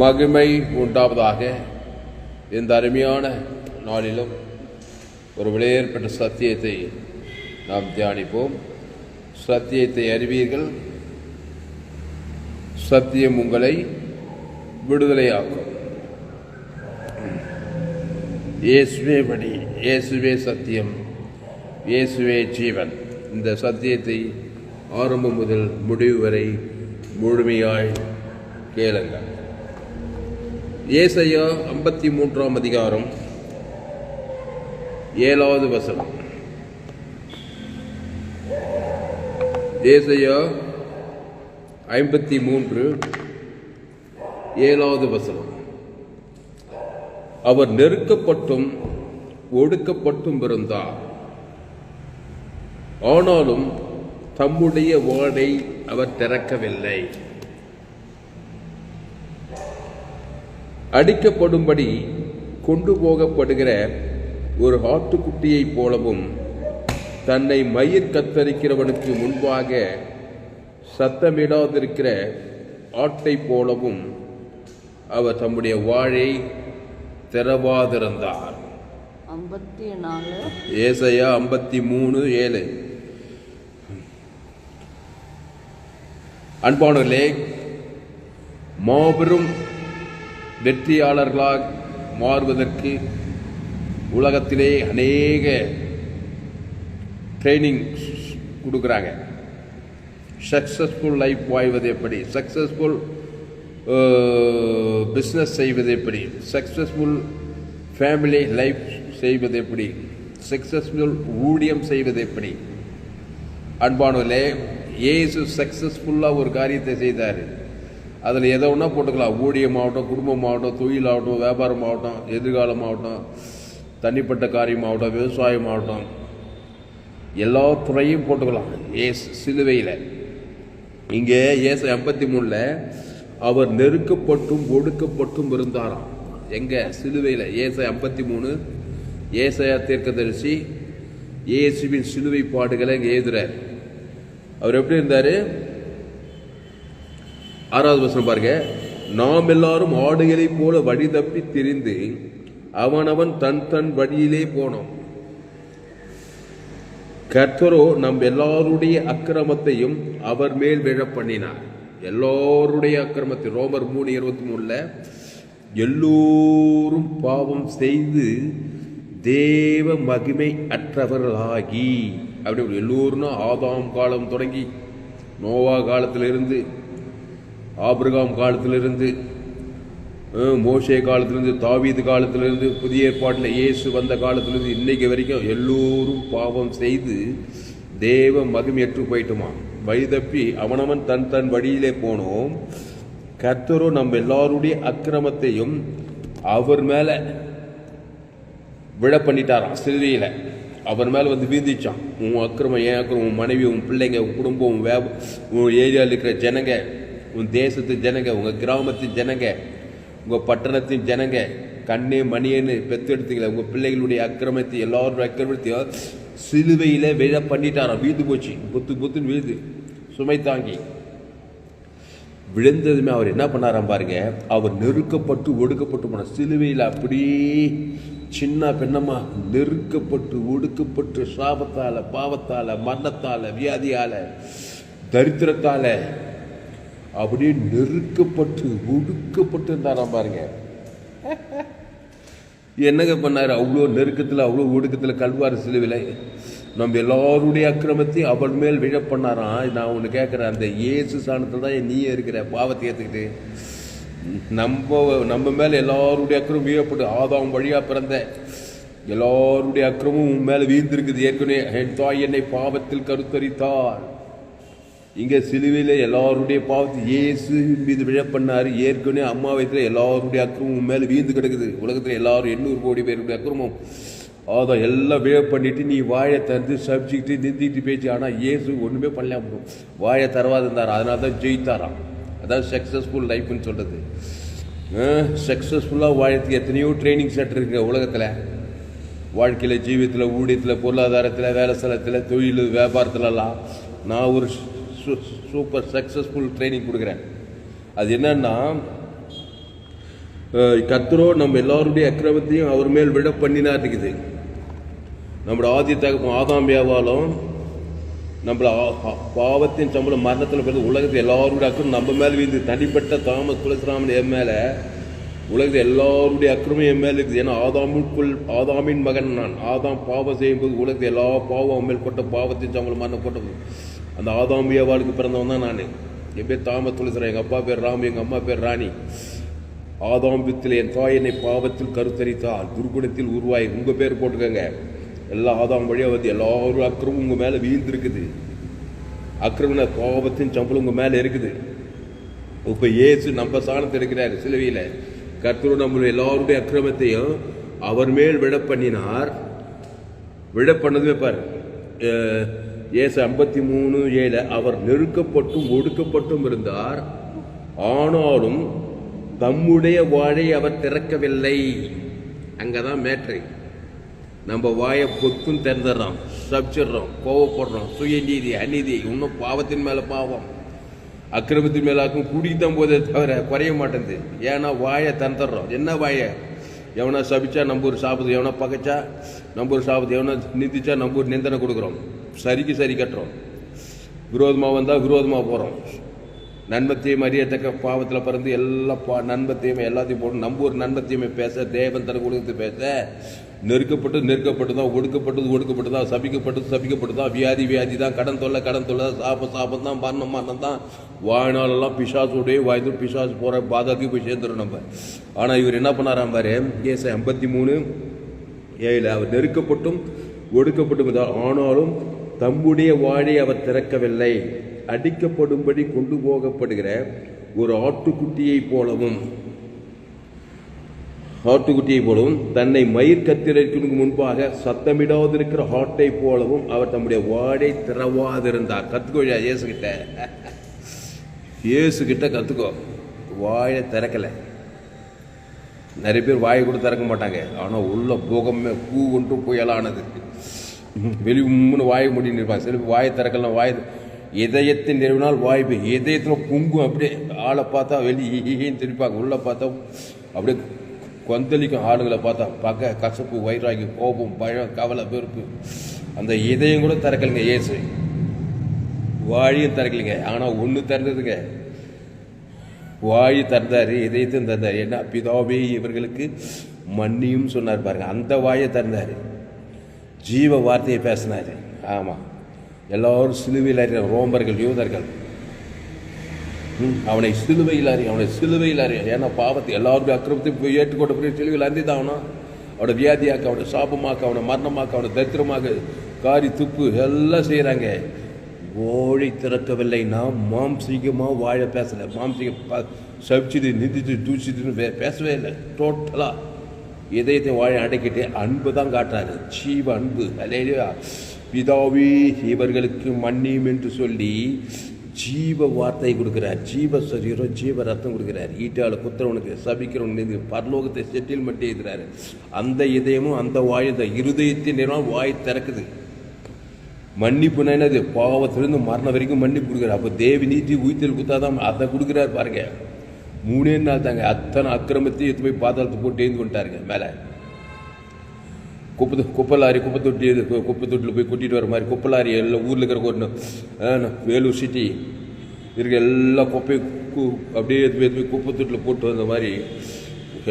மகிமை உண்டாவதாக. இந்த அருமையான நாளிலும் ஒரு விலையேற்பட்ட சத்தியத்தை நாம் தியானிப்போம். சத்தியத்தை அறிவீர்கள், சத்தியம் உங்களை விடுதலையாக்கும். இயேசுவே வழி, இயேசுவே சத்தியம், இயேசுவே ஜீவன். இந்த சத்தியத்தை ஆரம்பம் முதல் முடிவு வரை முழுமையாய் கேளுங்கள். ஏசாயா 53 அதிகாரம் 7வது வசனம். ஏசாயா 53 7வது வசனம். அவர் நெருக்கப்பட்டும் ஒடுக்கப்பட்டும் இருந்தார், ஆனாலும் தம்முடைய வாயை அவர் திறக்கவில்லை. அடிக்கப்படும்படி கொண்டு போகப்படுகிற ஒரு ஆட்டுக்குட்டியைப் போலவும், தன்னை மயிர் கத்தரிக்கிறவனுக்கு முன்பாக சத்தமிடாதிருக்கிற ஆட்டை போலவும் அவர் தம்முடைய வாயை திறவாதிருந்தார். ஏசாயா 53:7. அன்பானவர்களே, மாபெரும் வெற்றியாளர்களாக மாறுவதற்கு உலகத்திலே அநேக ட்ரைனிங் கொடுக்குறாங்க. சக்சஸ்ஃபுல் லைஃப் வாழ்வது எப்படி, சக்சஸ்ஃபுல் பிஸ்னஸ் செய்வது எப்படி, சக்சஸ்ஃபுல் ஃபேமிலி லைஃப் செய்வது எப்படி, சக்சஸ்ஃபுல் ஊழியம் செய்வது எப்படி. அன்பானவர்களே, இயேசு சக்சஸ்ஃபுல்லாக ஒரு காரியத்தை செய்தார். அதில் எதை ஒன்றா போட்டுக்கலாம். ஊழியமாகட்டும், குடும்பமாகட்டும், தொழிலாகட்டும், வியாபாரமாகட்டும், எதிர்காலமாகட்டும், தனிப்பட்ட காரியமாகட்டும், விவசாயமாகட்டும், எல்லா துறையும் போட்டுக்கலாம். சிலுவையில் இங்கே ஏசாயா 53 அவர் நெருக்கப்பட்டும் ஒடுக்கப்பட்டும் இருந்தாராம். எங்க? சிலுவையில். ஏசாயா 53 ஏசாயா தீர்க்கதரிசி இயேசுவின் சிலுவை பாடுகளை எழுதுறார். அவர் எப்படி இருந்தார்? 6வது வசனம் பாருங்க. நாம் எல்லாரும் ஆடுகளை போல வழி தப்பி திரிந்து அவனவன் தன் தன் வழியிலே போனோம். கர்த்தரோ நம் எல்லாருடைய அக்கிரமத்தையும் அவர் மேல் விழ பண்ணினார். எல்லாருடைய அக்கிரமத்தை ரோமர் 3:23 எல்லோரும் பாவம் செய்து தேவ மகிமை அற்றவர்களாகி. அப்படி எல்லோரும்னா ஆதாம் காலம் தொடங்கி நோவா காலத்திலிருந்து, ஆபிரகாம் காலத்திலிருந்து, மோசே காலத்திலிருந்து, தாவீது காலத்திலிருந்து, புதிய ஏற்பாட்டில் இயேசு வந்த காலத்திலிருந்து இன்னைக்கு வரைக்கும் எல்லோரும் பாவம் செய்து தேவ மகிமையற்று போயிட்டுமா. வழிதப்பி அவனவன் தன் தன் வழியிலே போனோம். கர்த்தரோ நம்ம எல்லாருடைய அக்கிரமத்தையும் அவர் மேல விழ பண்ணிட்டாராம். சிலுவையில் அவர் மேலே வந்து வீந்திச்சான். உன் அக்கிரமம், என் அக்கிரமம், உன் மனைவி, உன் பிள்ளைங்க, உன் குடும்பம், உன் ஏரியாவில் இருக்கிற ஜனங்க, உன் தேசத்து ஜனங்க, உங்கள் கிராமத்தின் ஜனங்க, உங்கள் பட்டணத்தின் ஜனங்க, கண்ணே மணியன்னு பெற்றெடுத்தீங்களே உங்கள் பிள்ளைகளுடைய அக்கிரமத்தை, எல்லாருடைய அக்கிரமத்தையும் சிலுவையில் விழ பண்ணிட்டாராம். வீழ்ந்து போச்சு, புத்து புத்துன்னு வீழ்ந்து சுமை தாங்கி விழுந்ததுமே அவர் என்ன பண்ணாராம் பாருங்க. அவர் நெருக்கப்பட்டு ஒடுக்கப்பட்டு போன சிலுவையில் அப்படியே சின்ன பெண்ணமா நெருக்கப்பட்டு ஒடுக்கப்பட்டு சாபத்தால, பாவத்தால, மரணத்தால, வியாதியால, தரித்திரத்தால அப்படியே நெருக்கப்பட்டு ஒடுக்கப்பட்டு இருந்தாராம் பாருங்க. என்னங்க பண்ணாரு? அவ்வளோ நெருக்கத்தில், அவ்வளோ ஒடுக்கத்தில் கல்வாரி சிலுவையில் நம்ம எல்லாருடைய அக்கிரமத்தையும் அவள் மேல் விழ பண்ணாராம். நான் ஒன்று கேட்குறேன், அந்த இயேசு சாணத்தில் தான் நீ இருக்கிற பாவத்தை ஏற்றுக்கிட்டு நம்ம மேலே எல்லாருடைய அக்கிரமும் வீழப்பட்டு ஆதாம் வழியாக பிறந்த எல்லாருடைய அக்கிரமும் உன் மேலே வீழ்ந்திருக்குது. ஏற்கனவே என் தாய் என்னை பாவத்தில் கருத்தரித்தார். இங்கே சிலுவையில் எல்லாருடைய பாவத்தை இயேசு மீது விழ பண்ணார். ஏற்கனவே அம்மா வயத்தில் எல்லாருடைய அக்கிரமும் மேலே வீழ்ந்து கிடக்குது. உலகத்தில் எல்லாரும் 800 கோடி பேருடைய அக்கிரமும் அதான் எல்லாம் விழ பண்ணிட்டு நீ வாயை தந்து சபிச்சுக்கிட்டு நிந்திட்டு பேச்சு. ஆனால் இயேசு ஒன்றுமே பண்ணலாம், வாயை தரவாது இருந்தார். அதனால தான் ஜெயித்தாராம். அதாவது சக்ஸஸ்ஃபுல் லைஃப்னு சொல்கிறது. சக்ஸஸ்ஃபுல்லாக வாழறதுக்கு எத்தனையோ ட்ரைனிங் சென்டர் இருக்குங்க உலகத்தில். வாழ்க்கையில், ஜீவியத்தில், ஊழியத்தில், பொருளாதாரத்தில், வேலை ஸ்தலத்தில், தொழில், வியாபாரத்துலலாம் நான் ஒரு சூப்பர் சக்ஸஸ்ஃபுல் ட்ரைனிங் கொடுக்குறேன். அது என்னன்னா, கர்த்தரோ நம்ம எல்லாருடைய அக்கிரமத்தையும் அவர் மேல் விட பண்ணினார் இருக்குது. நம்மளோட ஆதி தகப்பன் ஆதாம் ஏவாளும் நம்மள பாவத்தின் சம்பளம் மரணத்தில் பிறகு உலகத்தை எல்லாருடைய அக்கிரமம் நம்ம மேலே வீந்து தனிப்பட்ட தாமஸ் துளசிராமன் என் மேலே உலகத்தில் எல்லாருடைய அக்கிரமம் என் மேலே இருக்குது. ஏன்னா ஆதாமின் மகன் நான். ஆதாம் பாவம் செய்யும்போது உலகத்தை எல்லா பாவம் அவன் மேல் கொட்ட பாவத்தின் சம்பளம் மரணம் கொட்டது. அந்த ஆதாம் ஏவாளுக்கு பிறந்தவன் தான் நான். என் பேர் தாமஸ் துளசிராமன், எங்கள் அப்பா பேர் ராம், எங்கள் அம்மா பேர் ராணி. ஆதாம் வித்தில் என் தாய் என்னை பாவத்தில் கருத்தரித்தால் துர்குணத்தில் உருவாய். உங்கள் பேர் போட்டுக்கோங்க. எல்லா ஆதாம் வழியாக வந்து எல்லாரும் அக்கிரமும் உங்கள் மேலே வீழ்ந்துருக்குது. அக்கிரம பாவத்தின் சம்பளம் உங்கள் மேலே இருக்குது. இப்போ இயேசு நம்ம சாணத்தில் இருக்கிறார் சிலுவையில். கர்த்தர் நம்மளுடைய எல்லாருடைய அக்கிரமத்தையும் அவர் மேல் விட பண்ணினார். விட பண்ணதுமே பாரு, ஏசு 53:7 அவர் நெருக்கப்பட்டும் ஒடுக்கப்பட்டும் இருந்தார், ஆனாலும் தம்முடைய வாயை அவர் திறக்கவில்லை. அங்கதான் மேட்ரை. நம்ம வாயை பொத்தும் திறந்துடுறோம், சபிச்சிடுறோம், கோவப்படுறோம், சுயநீதி அநீதி, இன்னும் பாவத்தின் மேல பாவம், அக்கிரமத்தின் மேலாக்கும் கூடித்தான் போதே தவிர குறைய மாட்டேங்குது. ஏன்னா வாயை திறந்துடுறோம். என்ன வாயை? எவனா சபிச்சா நம்ம ஒரு சாபத்து, எவனா பகைச்சா நம்ம ஒரு சாபத்து, எவனா நிந்திச்சா நம்ம ஒரு நிந்தனை கொடுக்குறோம், சரிக்கு சரி கட்டுறோம். விரோதமாக வந்தால் விரோதமாக போகிறோம். நன்மத்தையும் அறியத்தக்க பாவத்தில் பிறந்து எல்லா நன்மத்தையுமே எல்லாத்தையும் போட்டு நம்ம ஒரு நன்மத்தையுமே பேச, தேவன் தனக்கு கொடுத்து பேச, நெருக்கப்பட்டு தான், ஒடுக்கப்பட்டு தான், சபிக்கப்பட்டு தான், வியாதி தான், கடன் தொல்லை தான், சாபம் தான், மரணம் தான், வாழ்நாளெல்லாம் பிசாசோடய வாழ்ந்து பிசாசு போகிற பாதாக்கு போய் சேர்ந்துடும் நம்ம. ஆனால் இவர் என்ன பண்ணாராம் பாரு, ஏசை 53:7 அவர் நெருக்கப்பட்டும் ஒடுக்கப்பட்டும் ஆனாலும் தம்முடைய வாயை அவர் திறக்கவில்லை. அடிக்கப்படும்படி கொண்டு போகப்படுகிற ஒரு ஆட்டுக்குட்டியை போலவும் தன்னை மயிர் கத்திரிக்கு முன்பாக சத்தமிடாதிருக்கிற ஆட்டை போலவும் அவர் தம்முடைய வாயை திறவாதிருந்தார். கத்துக்கோ இயேசு கிட்ட கத்துக்கோ. வாயை திறக்கலை. நிறைய பேர் வாயை கூட திறக்க மாட்டாங்க. ஆனால் உள்ள போகமே பூ ஒன்று புயலானது. வெளியும்னு வாயை முடின்னு இருப்பாங்க. சில வாயை திறக்கலாம். இதயத்தின் நிறைவினால் வாய் இதயத்தில் பொங்கும். அப்படியே ஆளை பார்த்தா வெளியேன்னு திருப்பாங்க, உள்ள பார்த்தா அப்படியே கொந்தளிக்கும். ஆளுங்களை பார்த்தா பகை, கசப்பு, வைராகி, கோபம், பயம், கவலை, வெறுப்பு. அந்த இதயம் கூட திறக்கலைங்க இயேசு. வாழியும் திறக்கலைங்க. ஆனால் ஒன்று திறந்ததுங்க, வாய் திறந்தாரு, இதயத்தையும் திறந்தாரு. என்ன பிதாவே இவர்களுக்கு மன்னியும் சொன்னார் பாருங்க. அந்த வாயை திறந்தாரு, ஜீவ வார்த்தையை பேசினாரு. ஆமாம், எல்லாரும் சிலுவையில் அறிய ரோமர்கள், யூதர்கள் அவனை சிலுவையில் அறிய. ஏன்னா பாவத்தை எல்லாருடைய அக்கிரமத்தையும் போய் ஏற்றுக்கொண்ட பிறகு சிலுவையில் அறிந்து தான் அவனா அவனை வியாதியாக்க, அவனை சாபமாக்க, அவனை மரணமாக்க, அவனை தரித்திரமாக, காரி துப்பு எல்லாம் செய்கிறாங்க. ஓழை திறக்கவில்லை. நான் மாம்சீகமாக வாழ பேசலை. மாம்சீக சபிச்சுது, நிந்திச்சு, தூசிதுன்னு பேசவே இல்லை. டோட்டலாக இதயத்தை வாழை அடக்கிட்டு அன்பு தான் காட்டுறாரு. ஜீவ அன்பு. அல்லேலூயா. பிதாவே இவர்களுக்கு மன்னியும் என்று சொல்லி ஜீவ வார்த்தை கொடுக்கிறார். ஜீவ சரீரம், ஜீவ ரத்தம் கொடுக்கிறார். ஈட்டால குத்துறவனுக்கு, சபிக்கிறவனுக்கு பரலோகத்தை செட்டில்மெண்ட் எழுதுறாரு. அந்த இதயமும் அந்த வாய், இந்த இருதயத்தின் நேரம் வாய் திறக்குது. மன்னிப்பு என்னது? பாவத்திலிருந்து மரணம் வரைக்கும் மன்னிப்பு கொடுக்குறாரு. அப்போ தேவி நீதி உயிர்த்தல் குத்தாதான் அதை கொடுக்குறாரு பாருங்க. 3 நாள் தாங்க அத்தனை அக்கிரமத்தையும் எடுத்து போய் பாதாளத்தை போட்டு எழுந்து கொண்டாருங்க. மேலே குப்பை லாரி, குப்பை தொட்டியில் போய் கொட்டிட்டு வர மாதிரி குப்பை லாரி எல்லாம் ஊரில் இருக்கிற ஒரு வேலூர் சிட்டி இருக்க எல்லா குப்பையும் அப்படியே எடுத்து போய் குப்பை தொட்டில் போட்டு வந்த மாதிரி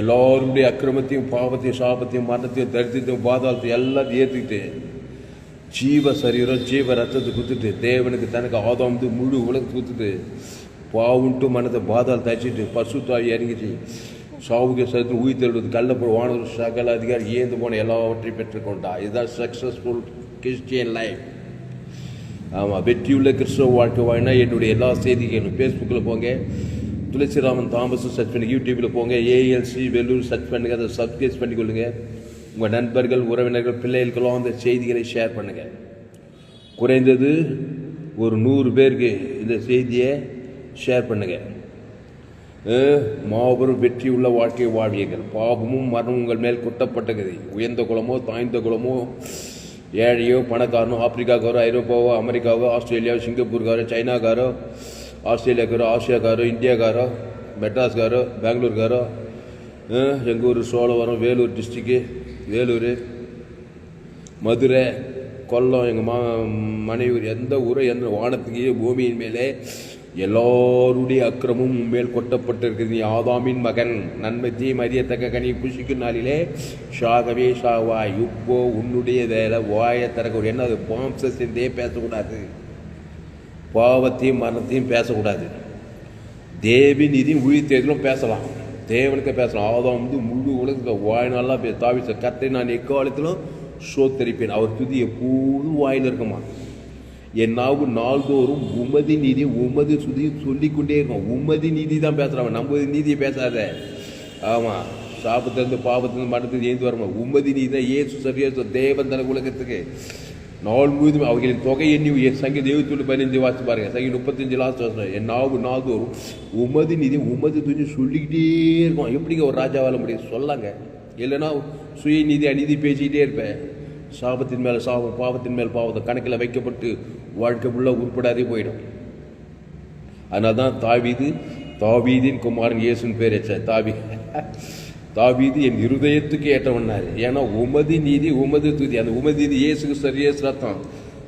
எல்லாருடைய அக்கிரமத்தையும் பாவத்தையும் சாபத்தையும் மரணத்தையும் தரித்திரத்தையும் பாதாளத்தையும் எல்லாத்தையும் ஏற்றுக்கிட்டு ஜீவ சரீரம், ஜீவ ரத்தத்தை கொடுத்துட்டு தேவனுக்கு தனக்கு ஆதாம் முழு உலகத்தை கொடுத்துட்டு பாவுன்ட்டு மனத்தை பாதாளத்தை தச்சிட்டு பசுத்தாவி இறங்கிச்சு சாவுக்கு சத்து உயிர் தெழுவது கள்ளப்போடு வானவர் சகல அதிகாரி ஏந்து போன எல்லாவற்றையும் பெற்றுக்கொண்டா. இதுதான் சக்ஸஸ்ஃபுல் கிறிஸ்டியன் லைஃப். ஆமாம், வெற்றியுள்ள கிறிஸ்தவ வாழ்க்கை வாங்கினா என்னுடைய எல்லா செய்திகளும் ஃபேஸ்புக்கில் போங்க, துளசிராமன் தாமஸும் சர்ச் பண்ணி, யூடியூப்பில் போங்க, ஏஎல்சி வெள்ளூர் சர்ச் பண்ணுங்கள், அதை சப்ஸ்கிரைப் பண்ணிக்கொள்ளுங்க. உங்கள் நண்பர்கள், உறவினர்கள், பிள்ளைகளுக்கெல்லாம் அந்த செய்திகளை ஷேர் பண்ணுங்கள். குறைந்தது ஒரு 100 பேருக்கு இந்த செய்தியை ஷேர் பண்ணுங்கள். மாபெரும் வெற்றி உள்ள வாழ்க்கை வாழ்வீர்கள். பாவமும் மரணமும் உங்கள் மேல் கொட்டப்பட்டது. உயர்ந்த குலமோ தாய்ந்த குலமோ, ஏழையோ பணக்காரனோ, ஆப்பிரிக்காக்காரோ, ஐரோப்பாவோ, அமெரிக்காவோ, ஆஸ்திரேலியாவோ, சிங்கப்பூர்காரோ, சைனாக்காரோ, ஆஸ்திரேலியாக்காரோ, ஆசியாக்காரோ, இந்தியாக்காரோ, மெட்ராஸ்காரோ, பெங்களூர்காரோ, எங்கள் ஊர் சோழவரம், வேலூர் டிஸ்ட்ரிக்கு, வேலூர், மதுரை, கொல்லம், எங்கள் மனைவி, எந்த ஊரை எந்த வானத்துக்கு பூமியின் மேலே எல்லோருடைய அக்கிரமும் மேல் கொட்டப்பட்டிருக்கிறது. நீ ஆதாமின் மகன், நன்மை தீமை அறியத்தக்க கனி புசிக்கும் நாளிலே ஷாகவே ஷாவாய். இப்போ உன்னுடைய வேலை வாயை திறக்க. என்ன அது? மாம்சத்திலே பேசக்கூடாது, பாவத்தையும் மரணத்தையும் பேசக்கூடாது. தேவி நீதியும் உயிர்த்தேதிலும் பேசலாம், தேவனுக்கு பேசலாம். ஆதாம் முழு உலகத்துக்கு வாய்நாளா தாவிச்ச கத்தை நான் எக்காலத்திலும் சோத்தரிப்பேன். அவர் துதி எப்போதும் வாயில் இருக்குமா. என் நாவு நாள்தோறும் உமதி நீதி உமது சுதி சொல்லிக்கொண்டே இருக்கும். உமதி நீதி தான் பேசுகிறான், நம்ம நீதியை பேசாத. ஆமாம், சாபத்திலிருந்து பாவத்திலிருந்து மனத்துக்கு ஏந்து வரணும். உமதி நீதி தான் ஏசு சரியா தேவன் தன உலகத்துக்கு நாள் முழுதும் அவர்களின் தொகை எண்ணி சங்கீதம் 27:15 வாசி பாருங்க. சங்கீதம் 35 லாஸ்ட் வருஷம். என் நாவு நாள்தோறும் உமது நீதி உமது துதி சொல்லிக்கிட்டே இருக்கும். எப்படிங்க ஒரு ராஜாவால முடியும்? சொல்லாங்க. இல்லைன்னா சுய நீதி அநீதி பேசிக்கிட்டே இருப்பேன். சாபத்தின் மேலே சாபம், பாவத்தின் மேல் பாவத்தை கணக்கில் வைக்கப்பட்டு வாழ்க்கை உள்ள உருப்படாதே போயிடும். அதனால தான் தாவீதின் குமாரன் இயேசுன்னு பேர் வச்ச. தாவீது என் இருதயத்துக்கு ஏற்றவன்னாரு. ஏன்னா உமதி நீதி உமது துதி. அந்த உமதி நீதி இயேசுக்கு சரியே ரத்தம்.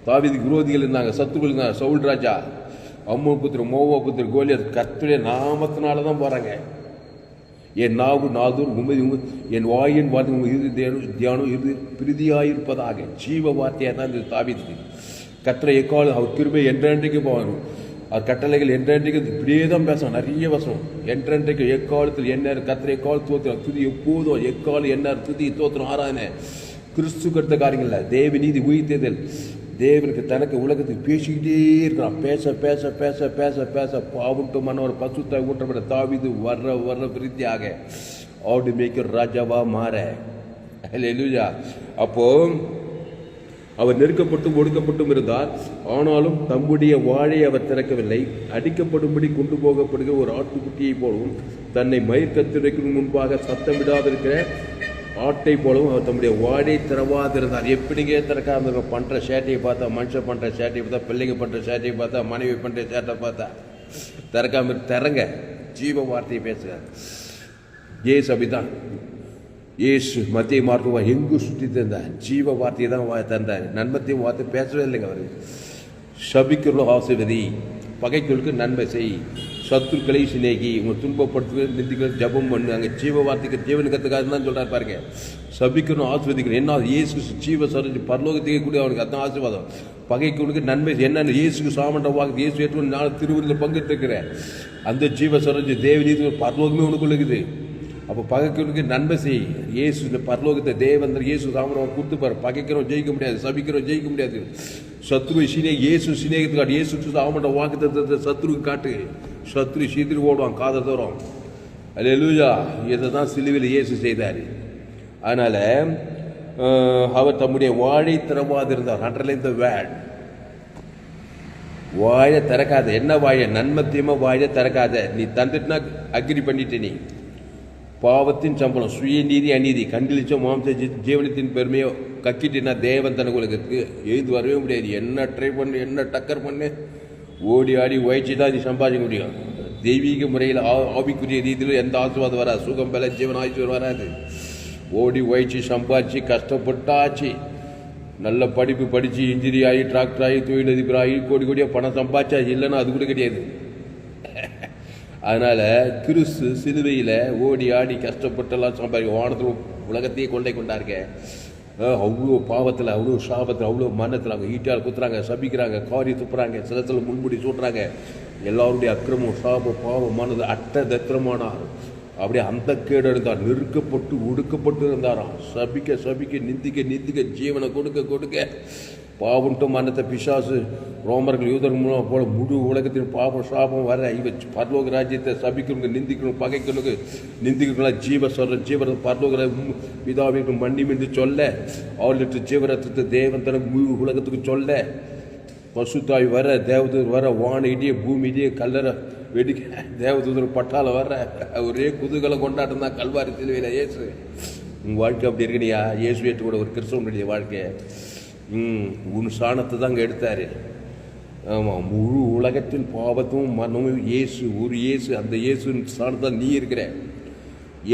தாவீதுக்கு விரோதிகள் இருந்தாங்க, சத்துருக்கள் இருந்தாங்க. சவுல் ராஜா, அம்மன் புத்திர, மோவா புத்திர, கோலியாத். கர்த்தருடைய நாமத்தினால தான் போகிறாங்க. என் நாவு நாதூர் உமதி என் வாயின் வார்த்தை இறுதி தியானம் இறுதி பிரதியாயிருப்பதாக. ஜீவ வார்த்தையாக தான் இந்த தாவீதுக்கு. கர்த்தரை எக்காலம் அவர் கிருபை என்றென்றைக்கு போகணும். அவர் கட்டளைகள் என்றென்றைக்கு இப்படியே தான் பேசணும். நிறைய வசனம் என்றென்றைக்கு எக்காலத்தில் என்ன கர்த்தரை எக்காலம் தோத்திரம் துதி எப்போதும் எக்காலம் என்ன துதி தோத்திரம் ஆராதனை. கிறிஸ்து கருத்த காரியங்கள்ல தேவ நீதி உயிர்த்தேதல். தேவனுக்கு தனக்கு உலகத்துக்கு பேசிக்கிட்டே இருக்கிறான். பேச பேச பேச பேச பேச பாவுட்டமான ஒரு பசுத்தாய் ஊற்றப்பட தாவீது வர்ற பிரீத்தியாக ஆடு மேய்க்கிற ராஜாவா மாற. அல்லேலூயா. அப்போ அவர் நெருக்கப்பட்டும் ஒடுக்கப்பட்டும் இருந்தார். ஆனாலும் தம்முடைய வாழை அவர் திறக்கவில்லை. அடிக்கப்படும்படி கொண்டு போகப்படுகிற ஒரு ஆட்டுக்குட்டியை போலவும் தன்னை மயிர் கத்திரைக்கு முன்பாக சத்தமிடாதிருக்கிற ஆட்டை போலவும் அவர் தம்முடைய வாழை திறவாதிருந்தார். எப்படிங்க திறக்காம இருக்க? பண்ணுற சேட்டையை பார்த்தா, மனுஷன் பண்ணுற சேட்டையை பார்த்தா, பிள்ளைங்க பண்ணுற சேட்டையை பார்த்தா, மனைவி பண்ணுற சேட்டை பார்த்தா திறக்காம திறங்க. ஜீவ வார்த்தையை பேசுகிறார். ஏசு அப்படிதான். ஏசு மத்திய மார்க்குவா எங்கு சுற்றி தந்தார்? ஜீவ வார்த்தையை தான் தந்தார். நன்மத்தையும் வார்த்தை பேசவே இல்லைங்க. அவர் சபிக்கிறோ ஆசிர்வதி, பகைகளுக்கு நன்மை செய், சத்துருக்களை சிநேகி, உங்களை துன்பப்படுத்துவது நிந்திக்கிறது ஜபம் பண்ணு. அங்கே ஜீவ வார்த்தைக்கு ஜீவனுக்கத்துக்காக தான் சொல்கிறார் பாருங்க. சபிக்கணும், ஆசிர்வதிக்கணும். என்ன இயேசு ஜீவ சரி பரலோகத்துக்கே கூட அவனுக்கு அதான் ஆசீர்வாதம். பகைக்கு நன்மை என்னன்னு இயேசுக்கு சாமண்ட வாக்கு இயேசு ஏற்று நான் திருவிழில் பங்கெடுத்துக்கிறேன். அந்த ஜீவ சரஞ்சு தேவநீதி பரலோகமே உனக்கு இருக்குது. அப்போ பகைக்கிறவனுக்கு நன்மை செய். இயேசு இந்த பரலோகத்தை தேவன் இயேசு சாமரம் கொடுத்துப்பார். பகைக்கிறோம் ஜெயிக்க முடியாது, சபிக்கிறோம் ஜெயிக்க முடியாது. சத்ரு இயேசு சிநேகத்துக்கு காட்டு. இயேசு சாமண்ட வாக்கு தத்துவத்தை சத்ருக்கு காட்டு. சத்ரு சீதிரி ஓடுவான், காதை தோறும். அல்லேலூயா. இதை தான் சிலுவையில் இயேசு செய்தார். அதனால் அவர் தம்முடைய வாழை திறவாதிருந்தார். Underline the word. வாழை திறக்காத. என்ன வாழை? நன்மத்தியமாக வாழை திறக்காத. நீ தந்துட்டுனா அக்ரி பண்ணிட்டு நீ பாவத்தின் சம்பளம் சுய நீதி அநீதி கண்டிலிச்சோ மாம்ச ஜீவனத்தின் பெருமையோ கக்கிட்டுனா தேவன் தனக்கு உலகத்துக்கு எழுந்து வரவே முடியாது. என்ன ட்ரை பண்ணு, என்ன டக்கர் பண்ணு, ஓடி ஆடி உழைச்சி தான் இது சம்பாதிக்க முடியும். தெய்வீக முறையில் ஆவிக்குரிய ரீதியில் எந்த ஆசீர்வாதம் வராது. சுகம் பல ஜீவன் ஆசீர்வாதம் வராது. ஓடி உழைச்சி சம்பாதிச்சு கஷ்டப்பட்டாச்சு. நல்ல படிப்பு படித்து இன்ஜினி ஆகி டிராக்டர் ஆகி தொழிலதிபர் ஆகி கோடி கோடியாக பணம் சம்பாதிச்சாச்சு. இல்லைன்னா அது கூட கிடையாது. அதனால் கிறிஸ்து சிலுவையில் ஓடி ஆடி கஷ்டப்பட்டெல்லாம் சம்பாதிக்க வானத்தில் உலகத்தையே கொண்டை கொண்டாருங்க. அவ்வளோ பாவத்தில், அவ்வளோ சாபத்தில், அவ்வளோ மரணத்தில் அவங்க ஈட்டால் குத்துறாங்க, சபிக்கிறாங்க, காரி துப்புறாங்க, சிலத்தில் முன்முடி சூட்டுறாங்க. எல்லாருடைய அக்கிரமும் சாபம் பாவம் மனது அட்ட தத்திரமானார். அப்படியே அந்த கேடு இருந்தார். நெருக்கப்பட்டு ஒடுக்கப்பட்டு இருந்தாராம். சபிக்க சபிக்க நிந்திக்க நிந்திக்க ஜீவனை கொடுக்க கொடுக்க பாவம்ட்டு மரணத்தை பிசாசு ரோமர்கள் யூதர் மூலம் போல முழு உலகத்தின் பாவம் சாபம் வர இவ பரலோக ராஜ்யத்தை சபிக்கிறவங்க நிந்திக்கணும், பகைக்கிறவங்க நிந்திக்கிறவங்களா ஜீவ சொல்ற ஜீவர பரலோக பிதாவிற்கு மன்னியும் என்று சொல்ல அவர்களுக்கு ஜீவரத்தை தேவன் தன முழு உலகத்துக்கு சொல்ல பசுத்தாய் வர தேவதூர் வர வான இடிய பூமி இடிய கல்லற வெடிக்க தேவதூதர் பட்டால வர ஒரே குதூகலம் கொண்டாட்டம் தான் கல்வாரி சிலுவையில். இயேசு உங்கள் வாழ்க்கை அப்படி இருக்கணியா? இயேசு ஏற்று கூட ஒரு கிறிஸ்தவனுடைய வாழ்க்கையை உன் சாணத்தை தான் அங்கே எடுத்தார். ஆமாம், முழு உலகத்தின் பாவத்தும் மனமும் இயேசு ஒரு இயேசு. அந்த இயேசு சாணத்தான் நீ இருக்கிற.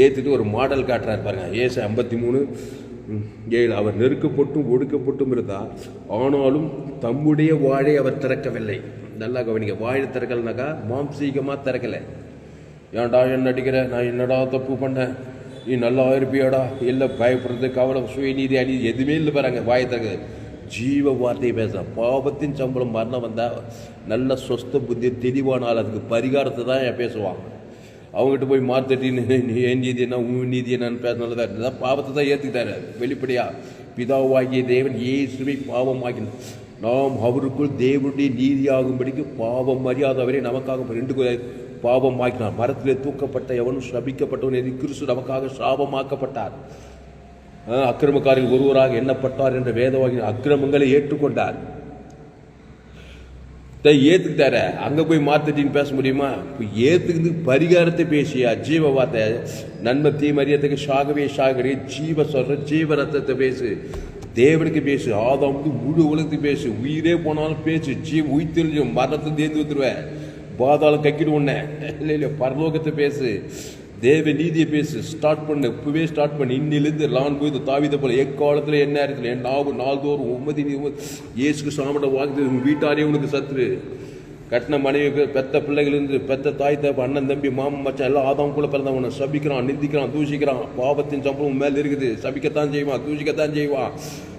ஏற்றுட்டு ஒரு மாடல் காட்டுறாரு பாருங்க. ஏசு 53:7. அவர் நெருக்கப்பட்டும் ஒடுக்கப்பட்டும் இருந்தார், ஆனாலும் தம்முடைய வாழை அவர் திறக்கவில்லை. நல்லா கவனிங்க, வாழை திறக்கலைனாக்கா மாம்சீகமாக திறக்கலை. ஏன்டா என்ன அடிக்கிற, நான் என்னடா தப்பு பண்ணேன், நீ நல்லா இருப்பியாடா, இல்லை பயப்படுறது, கவலை, சுயநீதி, அநீதி எதுவுமே இல்லை பாருங்க. வாயை திறக்க ஜீவ வார்த்தையை பேச. பாவத்தின் சம்பளம் மரணம் வந்தால் நல்ல சொஸ்த புத்தி தெளிவானால் அதுக்கு பரிகாரத்தை தான் பேசுவாங்க. அவங்ககிட்ட போய் மாத்தட்டின்னு என் நீதி என்ன உன் நீதி என்னன்னு பேசினால்தான் இருந்ததா, பாவத்தை தான் ஏற்றுக்கிட்டாரு வெளிப்படையா. பிதாவாகிய தேவன் இயேசுவை பாவமாக்கினார், நாம் அவருக்குள் தேவனுடைய நீதியாகும்படிக்கு பாவம் அறியாதவரை நமக்காக 2 பாவமாக்கினார். மரத்திலே தூக்கப்பட்ட எவனும் சபிக்கப்பட்டவன் என்று கிறிஸ்து நமக்காக சாபமாக்கப்பட்டார். அக்கிரமக்காரில் ஒருவராக எண்ணப்பட்டார் என்ற வேதவாகிய அக்கிரமங்களை ஏற்றுக்கொண்டார். ஏத்துக்கிட்டார, அங்க போய் மாத்திட்டின்னு பேச முடியுமா? ஏத்துக்கு பரிகாரத்தை பேசியா ஜீவ வார்த்தை, நன்மை தீமறியத்துக்கு சாகவே சாகவே ஜீவ சொல்ற ஜீவ ரத்தத்தை பேசு, தேவனுக்கு பேசு, ஆதாமுக்கு முழு உலகத்துக்கு பேசு, உயிரே போனாலும் பேசு, உயிர் தெரிஞ்சு மரணத்தை தேர்ந்து வந்துருவேன், பாதாளம் கக்கிடு உன்ன இல்லை பரலோகத்தை பேசு, தேவ நீதியை பேசு. ஸ்டார்ட் பண்ணு, இப்பவே ஸ்டார்ட் பண்ணு. இன்னிலிருந்து லான் போய் தாவித போல எக்காலத்துல என்ன இருக்குது, என் நாள்தோறும் உம்மதி இயேசுக்கு சாமட வாக்கு, வீட்டாரே உனக்கு சத்துரு, கட்டின மனைவி, பெத்த பிள்ளைகளிருந்து, பெத்த தாய் தப்பு, அண்ணன் தம்பி, மாமன் மச்சான் எல்லாம் ஆதாம் கூட பிறந்தவனை சபிக்கிறான், நிந்திக்கிறான், தூஷிக்கிறான். பாவத்தின் சம்பளம் மேல இருக்குது. சபிக்கத்தான் செய்வான், தூஷிக்கத்தான் செய்வான்,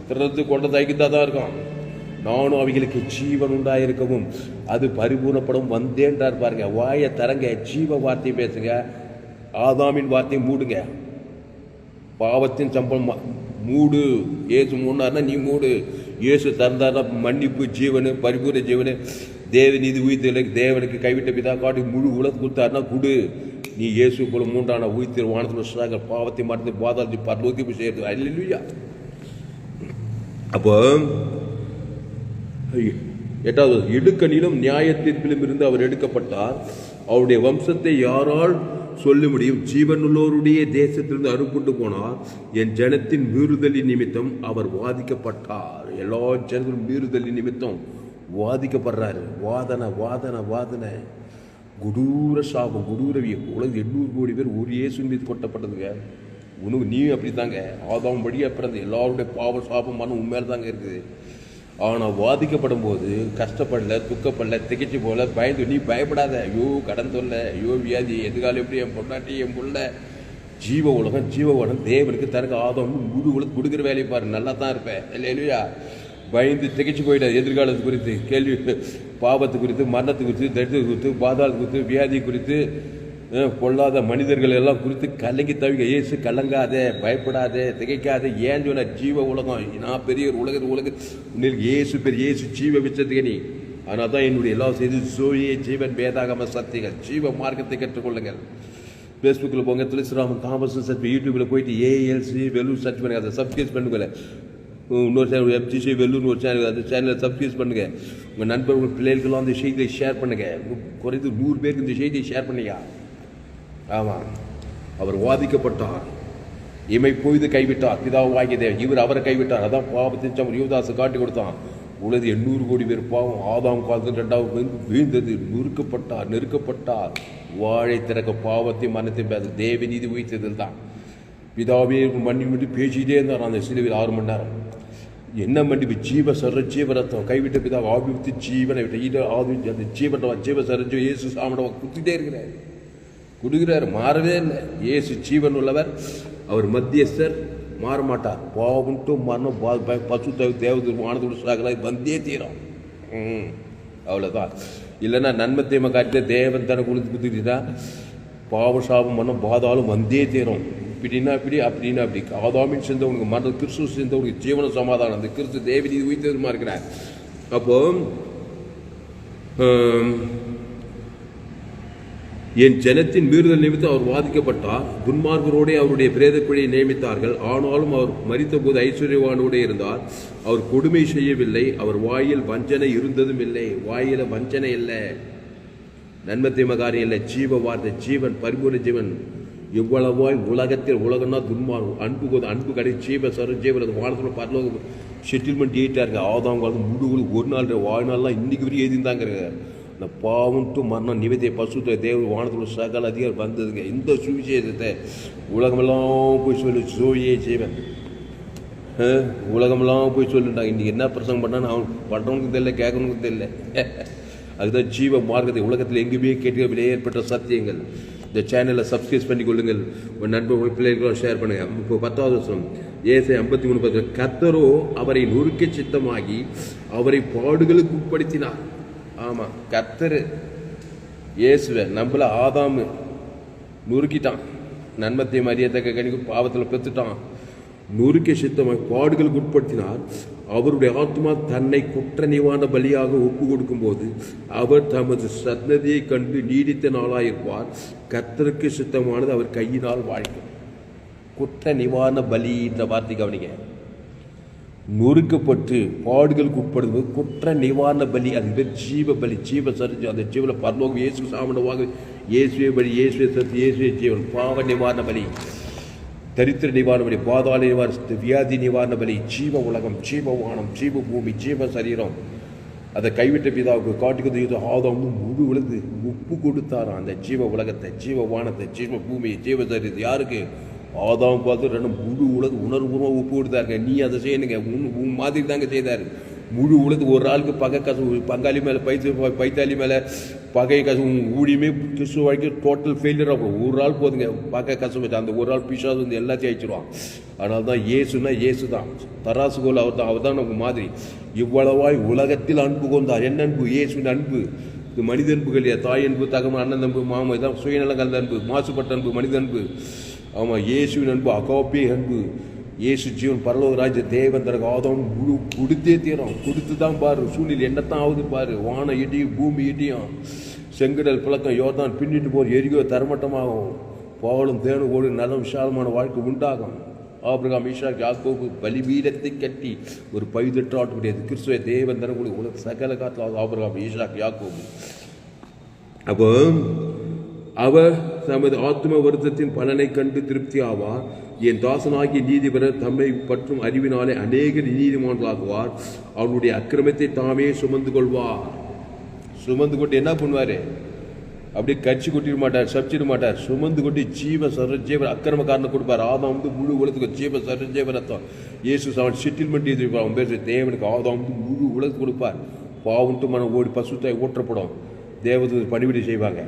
திறந்து கொண்ட தைக்கத்தான் தான் இருக்கான். நானும் அவைகளுக்கு ஜீவன் உண்டாயிருக்கவும் அது பரிபூர்ணப்படும் வந்தேன்றார் பாருங்க. வாயை தரங்க, ஜீவ வார்த்தையை பேசுங்க, ஆதாமின் வார்த்தையை மூடுங்க. பாவத்தின் சம்பளம் மூடு. ஏசு மூணாருன்னா நீ மூடு. இயேசு தந்தார்னா மன்னிப்பு, ஜீவனு, பரிபூர்ண ஜீவனு, தேவ நீதி உயிர்த்தலை, தேவனுக்கு கைவிட்ட பிதா காட்டி முழு உலக கொடுத்தாருன்னா குடு. நீ இயேசு போல 3ஆன உயிர்த்தல் வானத்தில் பாவத்தை மறந்து பாதாளத்தை பரலோகி போய் சேர்த்து. அல்லேலூயா. அப்போ 8வது, இடுக்கணிலும் நியாய தீர்ப்பிலும் இருந்து அவர் எடுக்கப்பட்டார், அவருடைய வம்சத்தை யாரால் சொல்ல முடியும்? ஜீவனுள்ளோருடைய தேசத்திலிருந்து அறுப்புண்டு போனார், என் ஜனத்தின் மீறுதலின் நிமித்தம் அவர் வாதிக்கப்பட்டார். எல்லா ஜனங்களும் மீறுதலின் நிமித்தம் வாதிக்கப்படுறாரு. வாதனை வாதனை வாதனை, குடூர சாபம், குடூரவிய. உலகம் 800 கோடி பேர் ஒரு இயேசு மீது கொட்டப்பட்டதுங்க. உனக்கு நீ அப்படித்தாங்க. ஆதாம் வழியா பிறந்த எல்லாருடைய பாவ சாபம் மனம் உண்மையில தாங்க இருக்குது. ஆனால் வாதிக்கப்படும் போது கஷ்டப்படல, துக்கப்படல, திகைச்சு போல, பயந்து. நீ பயப்படாத. ஐயோ கடன் தொல்லை, ஐயோ வியாதி, எதுக்காலம் எப்படி, என் பொண்டாட்டி, என் புள்ள, ஜீவ உலகம், ஜீவ உலகம் தேவனுக்கு தனக்கு ஆதம் முழு உலகம் கொடுக்குற வேலையை பாரு, நல்லா தான் இருப்பேன் இல்லையா? பயந்து திகைச்சு போயிட்டார். எதிர்காலத்து குறித்து கேள்வி, பாவத்து குறித்து, மரணத்து குறித்து, தரித்திர குறித்து, பாதாளத்து குறித்து, வியாதி குறித்து, பொல்லாத மனிதர்கள் எல்லாம் குறித்து கலங்கி தவிக்க. இயேசு கலங்காதே, பயப்படாதே, திகைக்காதே. ஏன் சொன்ன ஜீவ உலகம், நான் பெரிய உலகத்துக்கு இயேசு பெரிய, இயேசு ஜீவ விச்சத்துக்கு நீ. ஆனால் தான் என்னுடைய எல்லா செய்தி சோழியே ஜீவன் வேதாகம சக்திகள், ஜீவ மார்க்கத்தை கற்றுக்கொள்ளுங்கள். ஃபேஸ்புக்கில் போங்க, துளசிராமன் தாமஸ் சர்ச், யூடியூப்பில் போயிட்டு ஏஎல்சி வெல்லூர் சர்ச் பண்ணுங்க, அதை சப்ஸ்கிரைப் பண்ணுங்க. இன்னொரு சேனல் எஃப்ஜிசி வெல்லூர்னு ஒரு சேனல், அந்த சேனலை சப்ஸ்கிரைப் பண்ணுங்க. உங்கள் நண்பர்கள் பிள்ளைகளுக்கெல்லாம் அந்த செய்தியை ஷேர் பண்ணுங்க. குறைந்து 100 பேருக்கு இந்த செய்தியை ஷேர் பண்ணியா. ஆமாம், அவர் வாதிக்கப்பட்டார், இமை பொய்து கைவிட்டார், பிதாவாகிய தேவன் இவர் அவரை கைவிட்டார். அதான் பாவத்தின் சம்பளம் யூதாசு காட்டி கொடுத்தான். உலது 800 கோடி பேர் பாவம் ஆதாம் காலத்தில் 2வது வீழ்ந்தது. நெருக்கப்பட்டார். வாழை திறக்க பாவத்தை மரணத்தை பேச தேவ நீதி உயிர்த்ததில் தான். பிதாவே மன்னி விட்டு பேசிக்கிட்டே இருந்தார் அந்த சிலுவையில் 6 மணி நேரம். என்ன மன்னிப்பு? ஜீவ சர ஜீவரத்தம். கைவிட்ட பிதா ஆபிவித்து ஜீவனை விட்ட ஆதி அந்த ஜீவ சரஞ்சு இயேசு சாமடவா குத்திட்டே இருக்கிறார், கொடுக்கிறார், மாறவே இல்லை. இயேசு ஜீவன் உள்ளவர், அவர் மத்தியஸ்தர், மாறமாட்டார். பாவம்ட்டு மரணம் பசு தேவது வானத்தோடு சாகலாம் வந்தே தீரும். அவ்வளோதான். இல்லைன்னா நன்மை தீமை காட்டில தேவன் தனக்கு கொடுத்துக்கிட்டா பாவ சாபம் மரணம் பாதாலும் வந்தே தீரும். இப்படின்னா இப்படி, அப்படின்னா அப்படி. ஆதாமின் சேர்ந்தவனுக்கு மரணம், கிறிஸ்துவ சேர்ந்தவனுக்கு ஜீவன சமாதானம். அந்த கிறிஸ்து தேவன் இது உயிர்த்ததுமா இருக்கிறார். அப்போ என் ஜனத்தின் மீறுதல் நிமித்தம் அவர் வாதிக்கப்பட்டார். துன்மார்கரோடே அவருடைய பிரேதக்குழியை நியமித்தார்கள். ஆனாலும் அவர் மரித்த போது ஐஸ்வர்யவானோடே இருந்தார். அவர் கொடுமை செய்யவில்லை. அவர் வாயில் வஞ்சனை இருந்ததும் இல்லை. வாயில வஞ்சனை இல்லை, நன்மை தீமகாரியம் இல்லை. ஜீவ வார்த்தை, ஜீவன், பரிபூர்ண ஜீவன். எவ்வளவாய் உலகத்தில், உலகம்னா துன்மார்க்கம், அன்பு கடை ஜீவ சர ஜீவன் வானத்தில் பரலோக செட்டில்மெண்ட் ஏட்டாருங்க. ஆதாம் காலத்து முழு ஒரு நாள் வாழ்நாள்லாம் இன்னைக்கு வரைக்கும் எழுதியிருந்தாங்க. இந்த பாவம் டு மரணம் நிவேதிய பசுத்த தேவ வானத்தில் சகல அதிகாரம் வந்ததுங்க. இந்த சுவிசேஷத்தை உலகமெல்லாம் போய் சொல்லி சோழியே செய்வேன். உலகமெல்லாம் போய் சொல்லிட்டாங்க. இன்றைக்கி என்ன பிரசங்கம் பண்ணான்னு அவன் பண்ணுறவனுக்கு தெரியல, கேட்கறவனுக்கு தெரியல. அதுதான் ஜீவ மார்க்கத்தை உலகத்தில் எங்குமே கேட்க விலையேற்பட்ட சத்தியங்கள். இந்த சேனலை சப்ஸ்கிரைப் பண்ணி கொள்ளுங்கள். உன் நண்பர்கள் பிள்ளைகளும் ஷேர் பண்ணுங்கள். இப்போ 10வது வருஷம் ஏசாயா 53:10 கர்த்தரோ அவரை நொறுக்க சித்தமாகி அவரை பாடுகளுக்கு உட்படுத்தினார். ஆமாம், கர்த்தர் இயேசுவை நம்மள ஆதாமு நொறுக்கிட்டான். நன்மத்தை மரியாதைக்கு கணிக்கு பாவத்தில் பெற்றுட்டான். நொறுக்க சித்தமாய் பாடுகளுக்கு உட்படுத்தினார். அவருடைய ஆத்மா தன்னை குற்ற நிவாரண பலியாக ஒப்பு கொடுக்கும் போது அவர் தமது சன்னதியை கண்டு நீடித்த நாளாயிருப்பார். கர்த்தருக்கு சித்தமானது அவர் கையினால் வாழ்க்கை. குற்ற நிவாரண பலி என்ற வார்த்தை கவனிங்க. நொறுக்கப்பட்டு பாடுகளுக்கு உட்படுவது குற்ற நிவாரண பலி. அது பேர் ஜீவ பலி, ஜீவ சரிஞ்சு. அந்த ஜீவனில் பரலோகம் இயேசு சாமனவாக இயேசுவே பலி, இயேசுவே சத்து, இயேசுவே ஜீவன். பாவ நிவாரண பலி, தரித்திர நிவாரண பலி, பாதாள நிவாரண, வியாதி நிவாரண பலி, ஜீவ உலகம், ஜீவ வானம், ஜீவ பூமி, ஜீவ சரீரம். அதை கைவிட்ட பிதாவுக்கு காட்டுக்கு ஆதாம் முழு விழுந்து உப்பு கொடுத்தாராம். அந்த ஜீவ உலகத்தை, ஜீவ வானத்தை, ஜீவ பூமியை, ஜீவ சரீரத்தை யாருக்கு? ஆதாம் பார்த்து 2 முழு உலக உணர்வுபூர்வமாக உப்பு கொடுத்தாருங்க. நீ அதை செய்யணுங்க, உன் மாதிரி தாங்க செய்தார். முழு உலகத்து ஒரு ஆளுக்கு பகை கசவு, பங்காளி மேலே பைத்தாளி மேலே பகை கசவு, ஊழியுமே கிறிஸ்துவ வாழ்க்கை டோட்டல் ஃபெயிலியர் ஆகும். ஒரு ஆள் போதுங்க பகை கசவு வச்சு, அந்த ஒரு ஆள் பிசாசு வந்து எல்லாத்தையும் அழிச்சிடுவான். அதனால தான் இயேசுனா இயேசு தான், தராசுகோல் அவர் தான் நமக்கு மாதிரி. இவ்வளவாய் உலகத்தில் அன்பு கொண்டார். என்ன அன்பு? இயேசுவின் அன்பு. இது மனித அன்பு இல்லையா? தாய் அன்பு, தகவல், அண்ணன் அன்பு, மாமா, இதான் சுயநலம் கலந்த அன்பு, மாசுபட்ட அன்பு, மனித அன்பு. ஆமாம், இயேசுவின் அன்பு அகாப்பே அன்பு. இயேசு ஜீவன் பரலோக ராஜ்ய தேவன் தனக்கு ஆதாம் முழு கொடுத்தே தீரும். கொடுத்து தான் பாரு, சூழ்நிலை என்னத்தான் ஆகுது பாரு. வானம் இடியும், பூமி இடியும், செங்கடல் பிளக்கம், யோர்தான் பின்னிட்டு போகிற எரிகோ தரமட்டமாகும். பாவலும் தேனும் ஓடு நல்ல விசாலமான வாழ்க்கை உண்டாகும். ஆபிரகாம், ஈசாக், யாக்கோபு பலிபீடத்தை கட்டி ஒரு பைதற்ற ஆட்டு கிடையாது. கிறிஸ்துவ தேவன் தரக்கூடிய உலக சகல காலத்தில் ஆபிரகாம், ஈசாக், யாக்கோபு. அப்போ அவர் தமது ஆத்ம வருத்தத்தின் பலனை கண்டு திருப்தி ஆவார். என் தாசனாகிய நீதிபரர் தம்மை பற்றும் அறிவினாலே அநேக நீதிமான்களாகுவார். அவனுடைய அக்கிரமத்தை தாமே சுமந்து கொள்வார். சுமந்து கொண்டு என்ன பண்ணுவார்? அப்படியே கட்சி கொட்டிட மாட்டார், சப்சிட மாட்டார். சுமந்து கொண்டு ஜீவ சரஜீவன் அக்கிரமக்காரனை கொடுப்பார். ஆதாம் வந்து முழு உலகத்துக்கு ஜீவ சரஜீவன் ரத்தம். இயேசு அவன் செட்டில்மெண்ட் எதிர்ப்பார். அவன் பேர் தேவனுக்கு ஆதாம் வந்து முழு உலகத்துக்கு கொடுப்பார். பாவன்ட்டு மனம் ஓடி பசுத்தாய் ஊற்றப்படும். தேவதூதர் பணிவிடை செய்வாங்க.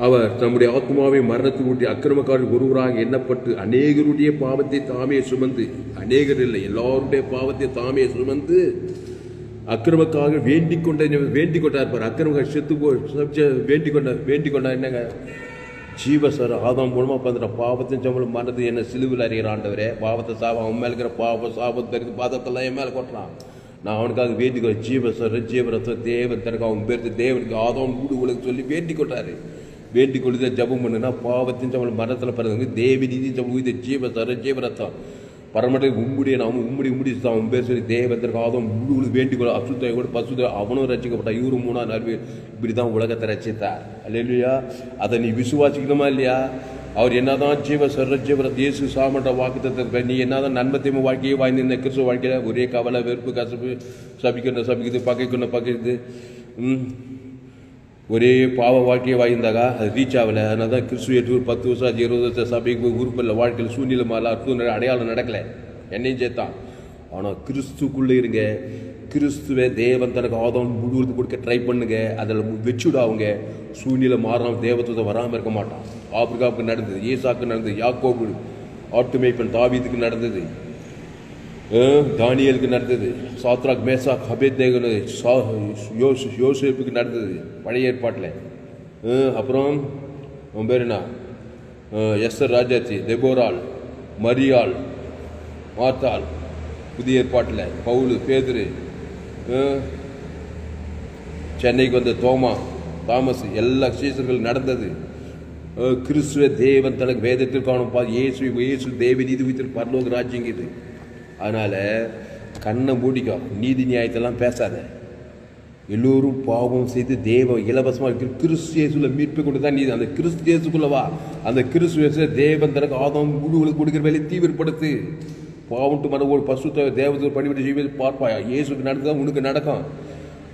அவர் தம்முடைய ஆத்மாவை மரணத்தில் ஊட்டி அக்கிரமக்காரர் ஒருவராக எண்ணப்பட்டு அநேகருடைய பாவத்தை தாமே சுமந்து, அநேகர் இல்லை எல்லாருடைய பாவத்தை தாமே சுமந்து அக்கிரமக்காக வேண்டிக் கொண்டார் பார். அக்கிரமக்காக செத்து வேண்டிக் கொண்டா என்னங்க? ஜீவசர் ஆதாம் மூலமாக பண்ணுற பாவத்தின் சம்பளம் மனது என்ன சிலுவில் அறிகிற ஆண்டவரே. பாவத்தை சாபம் அவன் மேலே இருக்கிற பாவம் தெரிந்து பாதத்தெல்லாம் என் மேலே கொட்டுறான். நான் அவனுக்காக வேண்டிக்கொள்ள ஜீவசர் ஜீவரத்த தேவன் தனக்கு அவன் பேர் தேவனுக்கு ஆதாம் மூடு உலக சொல்லி வேண்டிக் கொண்டாரு. வேண்டிக் கொள்ளுத ஜபம் பண்ணுன்னா பாவத்தின் சம்பளம் மரணத்தில் பிறகு தேவி நீதி சமூக ஜீவசர ஜீவரத்தம் பரமட்டை நாம் உம்முடி அவன் பேர் சொல்லி தேவத்திற்கு ஆதம் முழு வேண்டிக்கொள்ள அசுத்தையோடு பசுத அவனும் ரசிக்கப்பட்டான். இவரும் 3ஆம் நாள் இப்படி தான் உலகத்தை ரசித்தார். அல்லேலூயா. அதை நீ விசுவாசிக்கணுமா இல்லையா? அவர் என்னதான் ஜீவசர ஜீவரத் இயேசு சாமட்ட வாக்குத்தத்தை நீ என்னதான் நன்மத்தையும் வாழ்க்கையை வாய்ந்திருந்த கிறிஸ்துவ வாழ்க்கையில் ஒரே கவலை, வெறுப்பு, கசப்பு, சபிக்கிறது, பகைக்குது, ஒரே பாவ வாழ்க்கையை வாய்ந்தாக்கா அது ரீச் ஆகலை. அதனால தான் கிறிஸ்துவ 10 வருஷம் 20 வருஷம் சபைக்கு உறுப்பில் வாழ்க்கையில் சூழ்நிலை மாறல, அற்புதம் அடையாளம் நடக்கலை, என்னையும் சேர்த்தான். ஆனால் கிறிஸ்துக்குள்ளே இருங்க. கிறிஸ்துவ தேவன் தனக்கு ஆதம் முழுவதும் கொடுக்க ட்ரை பண்ணுங்க. அதில் வச்சுடாவுங்க. சூழ்நிலை மாறாமல் தேவத்துவத்தை வராமல் இருக்க மாட்டான். ஆபிரகாமுக்கு நடந்தது, ஈசாக்கு நடந்தது, யாக்கோபு ஆட்டுமேய்ப்பன் தாவீதுக்கு நடந்தது, தானியலுக்கு நடந்தது, சாத்ராக் மேசாக் அபேத்நேகோ யோசேப்புக்கு நடந்தது பழைய ஏற்பாட்டில். அப்புறம் அவன் பேர் என்ன? எஸ்தர் ராஜாச்சி, தெபோராள், மரியாள், மார்த்தாள் புதிய ஏற்பாட்டில், பவுலு, பேதுரு, சென்னைக்கு வந்த தாமஸ், எல்லா சீசர்கள் நடந்தது. கிறிஸ்துவ தேவன் தனக்கு வேதத்தில் காணும் இயேசு தேவ நீதி வைத்திருக்க பரலோக ராஜ்யம் இது. அதனால் கண்ணை மூடிக்கோ, நீதி நியாயத்தெல்லாம் பேசாத. எல்லோரும் பாவம் செய்து தேவ இலவசமாக இருக்கிற கிறிஸ்தியேசுல மீட்பை கொண்டு தான் நீ அந்த கிறிஸ்தியேசுக்குள்ளவா. அந்த கிறிஸ்துவ தேவன் தனக்கு ஆதாம் முழுவதும் கொடுக்குற வேலையை தீவிரப்படுத்து. பாவம்ட்டு மன ஒரு பசுத்த தேவதூர் பணிவிடை செய்வது பார்ப்பாயா. இயேசுக்கு நடந்ததான் உனக்கு நடக்கும்.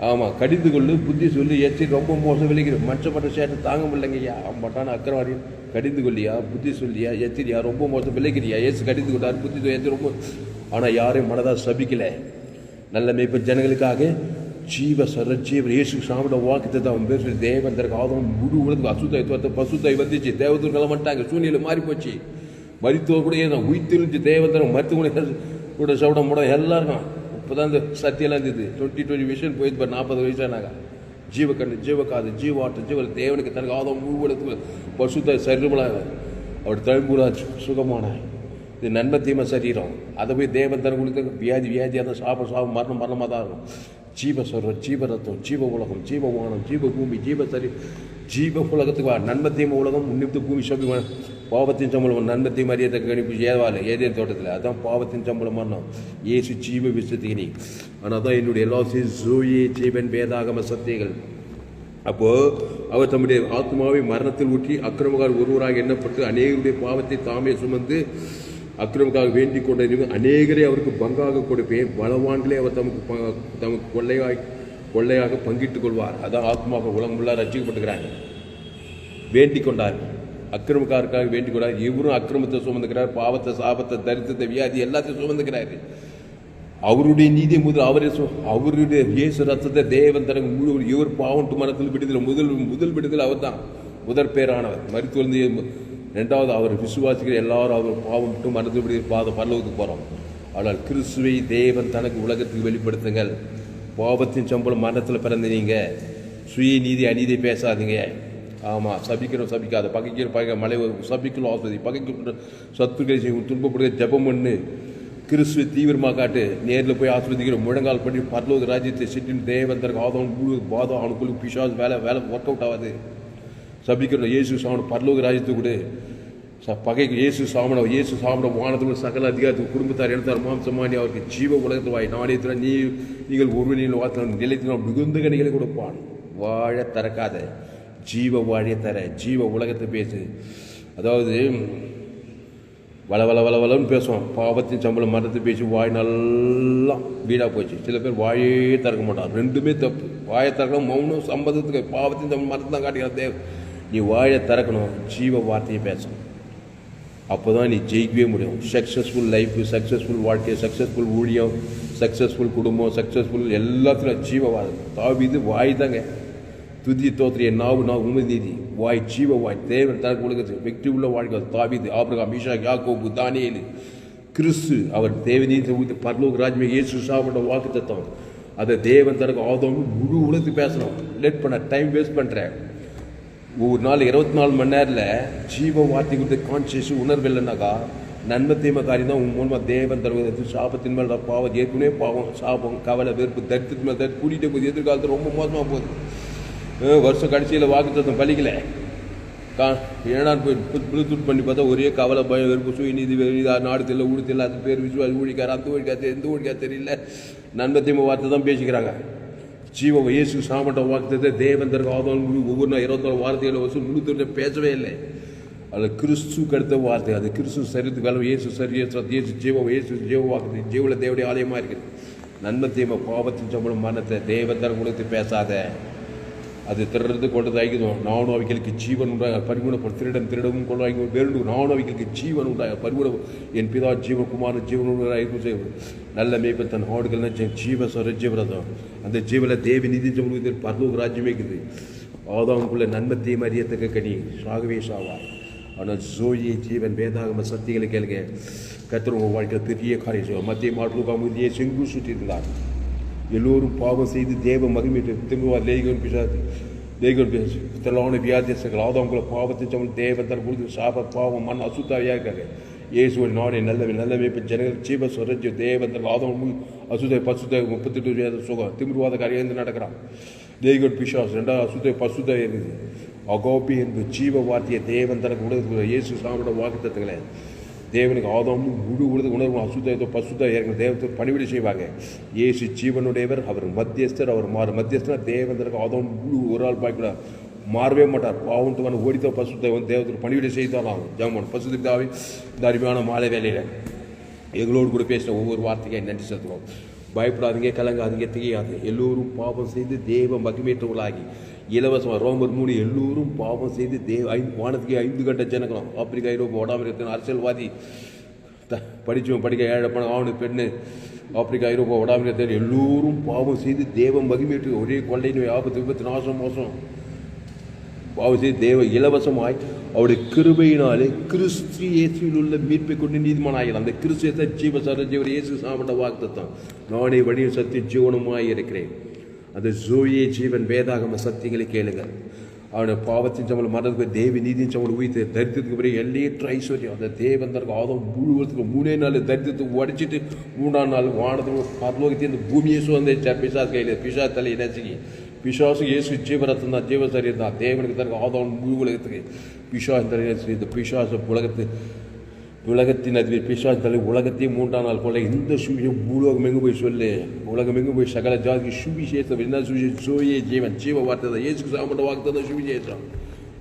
ஆமாம், கடிந்து கொள்ளு, புத்தி சொல்லு, எச்சி ரொம்ப மோசம் விளைக்கிற மற்ற சேட்டை தாங்க முடியலைங்கய்யா. மட்டான அக்கறவாடி கடிந்து கொள்ளியா, புத்தி சொல்லியா, எச்சிரியா, ரொம்ப மோசம் விளைக்கிறியா, ஏசு கடிந்து கொண்டார், புத்தி எச்சி ரொம்ப. ஆனால் யாரையும் மனதாக சபிக்கலை. நல்ல மேய்ப்பு ஜனங்களுக்காக ஜீவ சரஜீவர் இயேசு சாமியோட வாக்குத்தை தான் பேர் சொல்லி தேவன் தனக்கு ஆதம் முழு உலகத்துக்கு அசுத்த பசுத்தாய் வந்துச்சு. தேவதூர்கள் வந்துட்டாங்க, சூழ்நிலை மாறி போச்சு. மருத்துவர் கூட ஏன் உயிர்த்தெழுந்து தேவன் மருத்துவ கூட சவுட முட எல்லாருக்கும் இப்போ தான் இந்த சத்தியெல்லாம் இருந்தது. 2020 விஷயம் போயிட்டு பாரு, 40 வயசானாங்க. ஜீவக்கண்ணு, ஜீவக்காது, ஜீவாட்டம், ஜீவ தேவனுக்கு தனக்கு ஆதம் முழு உலகத்துக்கு பசுத்தாய் சரீரமாக அவர் தழும்புலா சுகமான இது நன்மை தீமை சரீரம். அதை போய் தேவன் தனக்கு கொடுக்க வியாதியாக தான் சாபம் மரணமாக தான் இருக்கும். ஜீவ சொல்ற, ஜீவ ரத்தம், ஜீவ உலகம், ஜீவ வானம், ஜீவ பூமி, ஜீவ சரி, ஜீவ உலகத்துக்கு வா. நன்மை தீமை உலகம் முன்னிட்டு பூமி சபி பாவத்தின் சம்பளம் நன்மை தீமை அறியத்தை கணிப்பு ஏவாள் ஏதேன் தோட்டத்தில். அதுதான் பாவத்தின் சம்பளம் மரணம். ஏசு ஜீவ விஷயத்துக்கு நீ. ஆனால் தான் என்னுடைய எல்லா ஜோயே ஜீவன் வேதாகம சத்தியங்கள். அப்போது அவர் தம்முடைய ஆத்மாவை மரணத்தில் ஊற்றி அக்கிரமக்கார் ஒருவராக எண்ணப்பட்டு அநேகருடைய பாவத்தை தாமே சுமந்து அக்கிரமக்காக வேண்டிக் கொண்டிருந்த அநேகரை அவருக்கு பங்காக கொடுப்பேன். பலவான்களே அவர் தமக்கு கொள்ளையாக பங்கிட்டுக் கொள்வார். அதான் ஆத்மாவுக்கு உலகம் ஃபுல்லாக ரசிக்கப்பட்டுக்கிறாங்க. வேண்டிக் கொண்டார், அக்கிரமக்காருக்காக வேண்டிக் கொண்டார். இவரும் அக்கிரமத்தை சுமந்துக்கிறார், பாவத்தை, சாபத்தை, தரித்திரத்தை, வியாதி எல்லாத்தையும் சுமந்துக்கிறாரு. அவருடைய நீதி முதல் அவருடைய இயேசு ரத்தத்தை தேவன் தனக்கு முழு. இவர் பாவம் மனத்தில் விடுதலை முதல் விடுதலை அவர் தான் முதற் பேரானவர். மருத்துவ ரெண்டாவது அவர் விசுவாசிக்கிற எல்லாரும் அவர் பாவம் விட்டு மனத்தில் விடுதலை பரலோகத்துக்கு போகிறோம். ஆனால் கிறிஸ்துவை தேவன் தனக்கு உலகத்துக்கு வெளிப்படுத்துங்கள். பாவத்தின் சம்பளம் மரணத்தில் பிறந்த நீங்கள் சுய நீதி அநீதி பேசாதீங்க. ஆமாம், சபிக்கிறோம் சபிக்காத, பகைக்கிற மலை சபிக்கணும் ஆஸ்வதி, பகைக்கிற சத்துக்களை செய்யும், துன்பப்படுகிற ஜபம் பண்ணு, கிறிஸ்துவை தீவிரமாக காட்டு, நேரில் போய் ஆஸ்வதிக்கிற முழங்கால் பண்ணி பரலோக ராஜ்யத்தை சிட்டின் தேவன் தனக்கு ஆதம் முழு பாதம் அவனுக்குள்ள பிசாஸ் வேலை ஒர்க் அவுட் ஆகாது. சபிக்கிறோம் இயேசு சாமன பரலோக ராஜ்யத்தை கூட பகைக்கு இயேசு சாமன வானத்தோட சகல அதிகாரத்துக்கு குடும்பத்தார் எடுத்தார் மாம்சமானி அவருக்கு ஜீவ உலகத்தில் வாய் நாணயத்தில் நீங்கள் ஒருவனில் வார்த்தை நிலைத்தினால் மிகுந்த கணிகளை கொடுப்பான். வாழ தரக்காத ஜீவ வாழைய தர ஜீவ உலகத்தை பேசு. அதாவது வளவளன்னு பேசுவான். பாவத்தின் சம்பளம் மரத்தை பேசி வாய் நல்லா வீடாக போச்சு. சில பேர் வாயே திறக்க மாட்டான். ரெண்டுமே தப்பு. வாயை திறக்கணும், மௌனம் சம்பந்தத்துக்கு. பாவத்தின் சம்பளம் மரத்தை தான் காட்டிக்கிற தேவ. நீ வாயை திறக்கணும், ஜீவ வார்த்தையை பேசணும். அப்போ தான் நீ ஜெயிக்கவே முடியும். சக்ஸஸ்ஃபுல் லைஃப், சக்ஸஸ்ஃபுல் வாழ்க்கை, சக்ஸஸ்ஃபுல் ஊழியம், சக்ஸஸ்ஃபுல் குடும்பம், சக்ஸஸ்ஃபுல் எல்லாத்துலையும் ஜீவவாதம். தாவீது வாய் தாங்க. துதி தோத்திரிய நாவு உண்மை நீதி. வாய் ஜீவ வாய். தேவன் தனக்கு உலகத்து வெற்றி உள்ள வாழ்க்கை. தாவீது, ஆபிரகாம், ஈசாக், யாக்கோபு, தானியேல், கிறிஸ்து அவர் தேவநீதி ஊற்றி பரலோக ராஜ்யமே இயேசு சாப்பிட்ட வாக்கு தத்துவம். அதை தேவன் தனக்கு ஆதம் முழு உலகத்துக்கு பேசணும். லேட் பண்ண, டைம் வேஸ்ட் பண்ணுறேன். ஒரு நாள் 24 மணி நேரத்தில் ஜீவ வார்த்தை கொடுத்து கான்சியஸ் உணர்வு இல்லைன்னாக்கா நன்மை தீமை காரியம் தான் உன் மூலமாக தேவன் தருவது. சாபத்தின் மேலே பாவம், ஏற்கனவே பாவம், சாபம், கவலை, வெறுப்பு, தரித்திரத்தின் மேலே கூட்டிகிட்டே போகுது. எதிர்காலத்தில் ரொம்ப மோசமாக போகுது. வருஷம் கடைசியில் வாக்கு தத்துவம் பலிக்கலை. ஏன்னா போய் ப்ளூடூத் பண்ணி பார்த்தா ஒரே கவலை, பயம், வெறுப்பு, சுயநீதி, நாடு தெரியல, ஊடு தெரியல, அது பேர் விசுவாசி ஊழிக்கார், அந்த ஊழிக்கார், எந்த ஊழிக்கார் தெரியல. நன்மை தீமை வார்த்தை தான் பேசிக்கிறாங்க. ஜீவ இயேசு சாமட்ட வாக்குத்தத்தை தேவன் தனக்கு ஆதம் ஒவ்வொரு நாள் 24 வார்த்தைகளை வருஷம் 300 பேசவே இல்லை. அதில் கிறிஸ்து கடுத்த வார்த்தை. அது கிறிஸ்து சரித்து வேலை. இயேசு சரி, இயேசு ஜீவ, இயேசு ஜீவ வாக்கு ஜீவல தேவடைய ஆலயமாக இருக்குது. நன்மை தீமை பாவத்தின் சம்பளம் மரணத்தை தேவன் தனக்கு கொடுத்து பேசாத. அது திருடுறது கொண்டது ஆகிடும். நானும் அவைகளுக்கு ஜீவன் உண்டாக பரிகுணப்படும். திருடவும் கொண்டு ஆகி வேண்டும். நானும் அவைகளுக்கு ஜீவன் உண்டாக பரிகுணம். என் பிதா ஜீவகுமார ஜீவன் உண்டாக நல்ல மேய்ப்ப தன் ஆடுகள் ஜீவ ஜீவரதம். அந்த ஜீவல தேவி நிதி சமூகத்தில் பரலோக ராஜ்யமே இருக்குது. ஆதாமுக்குள்ள நன்மை தீமை அறியத்தக்க கனி சாகவே சாவார். ஆனால் ஜோயை ஜீவன் வேதாகம சக்திகளை கேளுங்க. கத்திர வாழ்க்கையில் பெரிய காரியம் செய்வார். மத்திய மாட்டுக்காமதியே செங்கு சுற்றி இருந்தார். எல்லோரும் பாவம் செய்து தேவ மகிமையிட்டு திரும்புவார். லேகன் பேசு திரளான வியாதியர்கள் ஆதாமுக்குள்ள பாவத்தின் சம்பளம் தேவன் தர கொடுத்து சாப பாவம் மண் அசுத்தாவியாக இருக்காங்க. இயேசுவின் நாடே நல்ல மேய்ப்பு ஜனங்கள் ஜீவ சொரஜ் தேவன் தர ஆதாம் அசுதை பசுதை 38 சுகம் திமிர்வாத காரியம் நடக்கிறான். லேகன் பிசாஸ் 2 அசுதை பசுதை இருக்குது. அகோபி என்பது ஜீவ வார்த்தையை தேவன் தனக்கு உலகத்துக்கு இயேசு சாமியோட வாக்கு தத்துக்களை தேவனுக்கு ஆதாம் முழு உலக உணர்வு அசுத்தத்தை பசுத்த ஏற்கனவே தேவத்தை பணிவிடை செய்வாங்க. இயேசு ஜீவனுடையவர். அவர் மத்தியஸ்தர். அவர் மத்தியஸ்தர் தேவந்தருக்கு ஆதாம் முழு ஒரு ஆள் பாய்க்கூட மாறவே மாட்டார். பாவத்துவான ஓடித்த பசுத்தை தேவத்துக்கு பணிவிடை செய்தாலும் ஜாமான் பசுத்தாவே இந்த அருமையான மாலை வேலையில் எங்களோடு கூட பேசின ஒவ்வொரு வார்த்தையை நன்றி செலுத்துவோம். பயப்படாதீங்க, கலங்காதீங்க, திகையாது. எல்லோரும் பாவம் செய்து தேவ மகிமையற்றவர்களாகி இலவசமாக ரோமர் 3 எல்லோரும் பாவம் செய்து வானத்துக்கு 5 கட்ட ஜனங்களும் ஆப்பிரிக்கா, ஐரோப்பா, வடாமிரத்தின் அரசியல்வாதி படித்தவன் படிக்க ஏழப்பன ஆணு பெண்ணு ஆப்பிரிக்கா, ஐரோப்பா, வடாமிரத்தின் எல்லோரும் பாவம் செய்து தேவ மகிமையற்று ஒரே கொள்ளை நோய், ஆபத்து, விபத்து, நாசம், மோசம் பாவம் செய்து தேவ இலவசமாய் அவருடைய கிருபையினாலே கிறிஸ்து இயேசுவில் உள்ள மீட்பை கொண்டு நீதிமானாகிறார். அந்த கிறிஸ்து ஜீவசரஜீவர் இயேசு சாப்பிட்ட வாக்குத்தத்தம், நானே வழியும் சத்திய ஜீவனுமாய் இருக்கிறேன். அந்த ஜோயே ஜீவன் வேதாகம சத்தியங்களை கேளுங்கள். அவனுடைய பாவத்தின் சம்பளம் மரணத்துக்கு தேவி நீதியின் சம்பளம் உயிர்த்து தரித்திரத்துக்கு பிறகு எல்லையற்ற ஐஸ்வர்யம். அந்த தேவந்தருக்கு ஆதம் முழுவதுக்கு 3 நாள் தரித்திரத்துக்கு உடைச்சிட்டு 3ஆம் நாள் வானத்துக்கு பரலோகத்தை இந்த பூமியை சுதந்திரிச்சார். பிசாஸ் கையில் பிசாஸ் தலையை நசுக்கி பிசாசு இயேசு ஜீவரத்தம் தான், ஜீவசரீரம் தான். தேவனுக்கு தனக்கு ஆதம் முழு உலகத்துக்கு பிசாஸ் தலை இந்த பிசாச உலகத்தின் அதிபதி பிசாஸ் தலை உலகத்தையும் 3ஆம் நாள் கொள்ள இந்த சுவிசேஷம் பூலோகம் எங்கு போய் சொல்லு, உலகம் எங்கு போய் சகல ஜாதிக்கு சுவிசேஷம். என்ன சுவிசேஷம்? ஜோயே ஜீவன் ஜீவ வார்த்தை தான், இயேசுக்கு சாப்பிட்ட வார்த்தை தான் சுவிசேஷம்.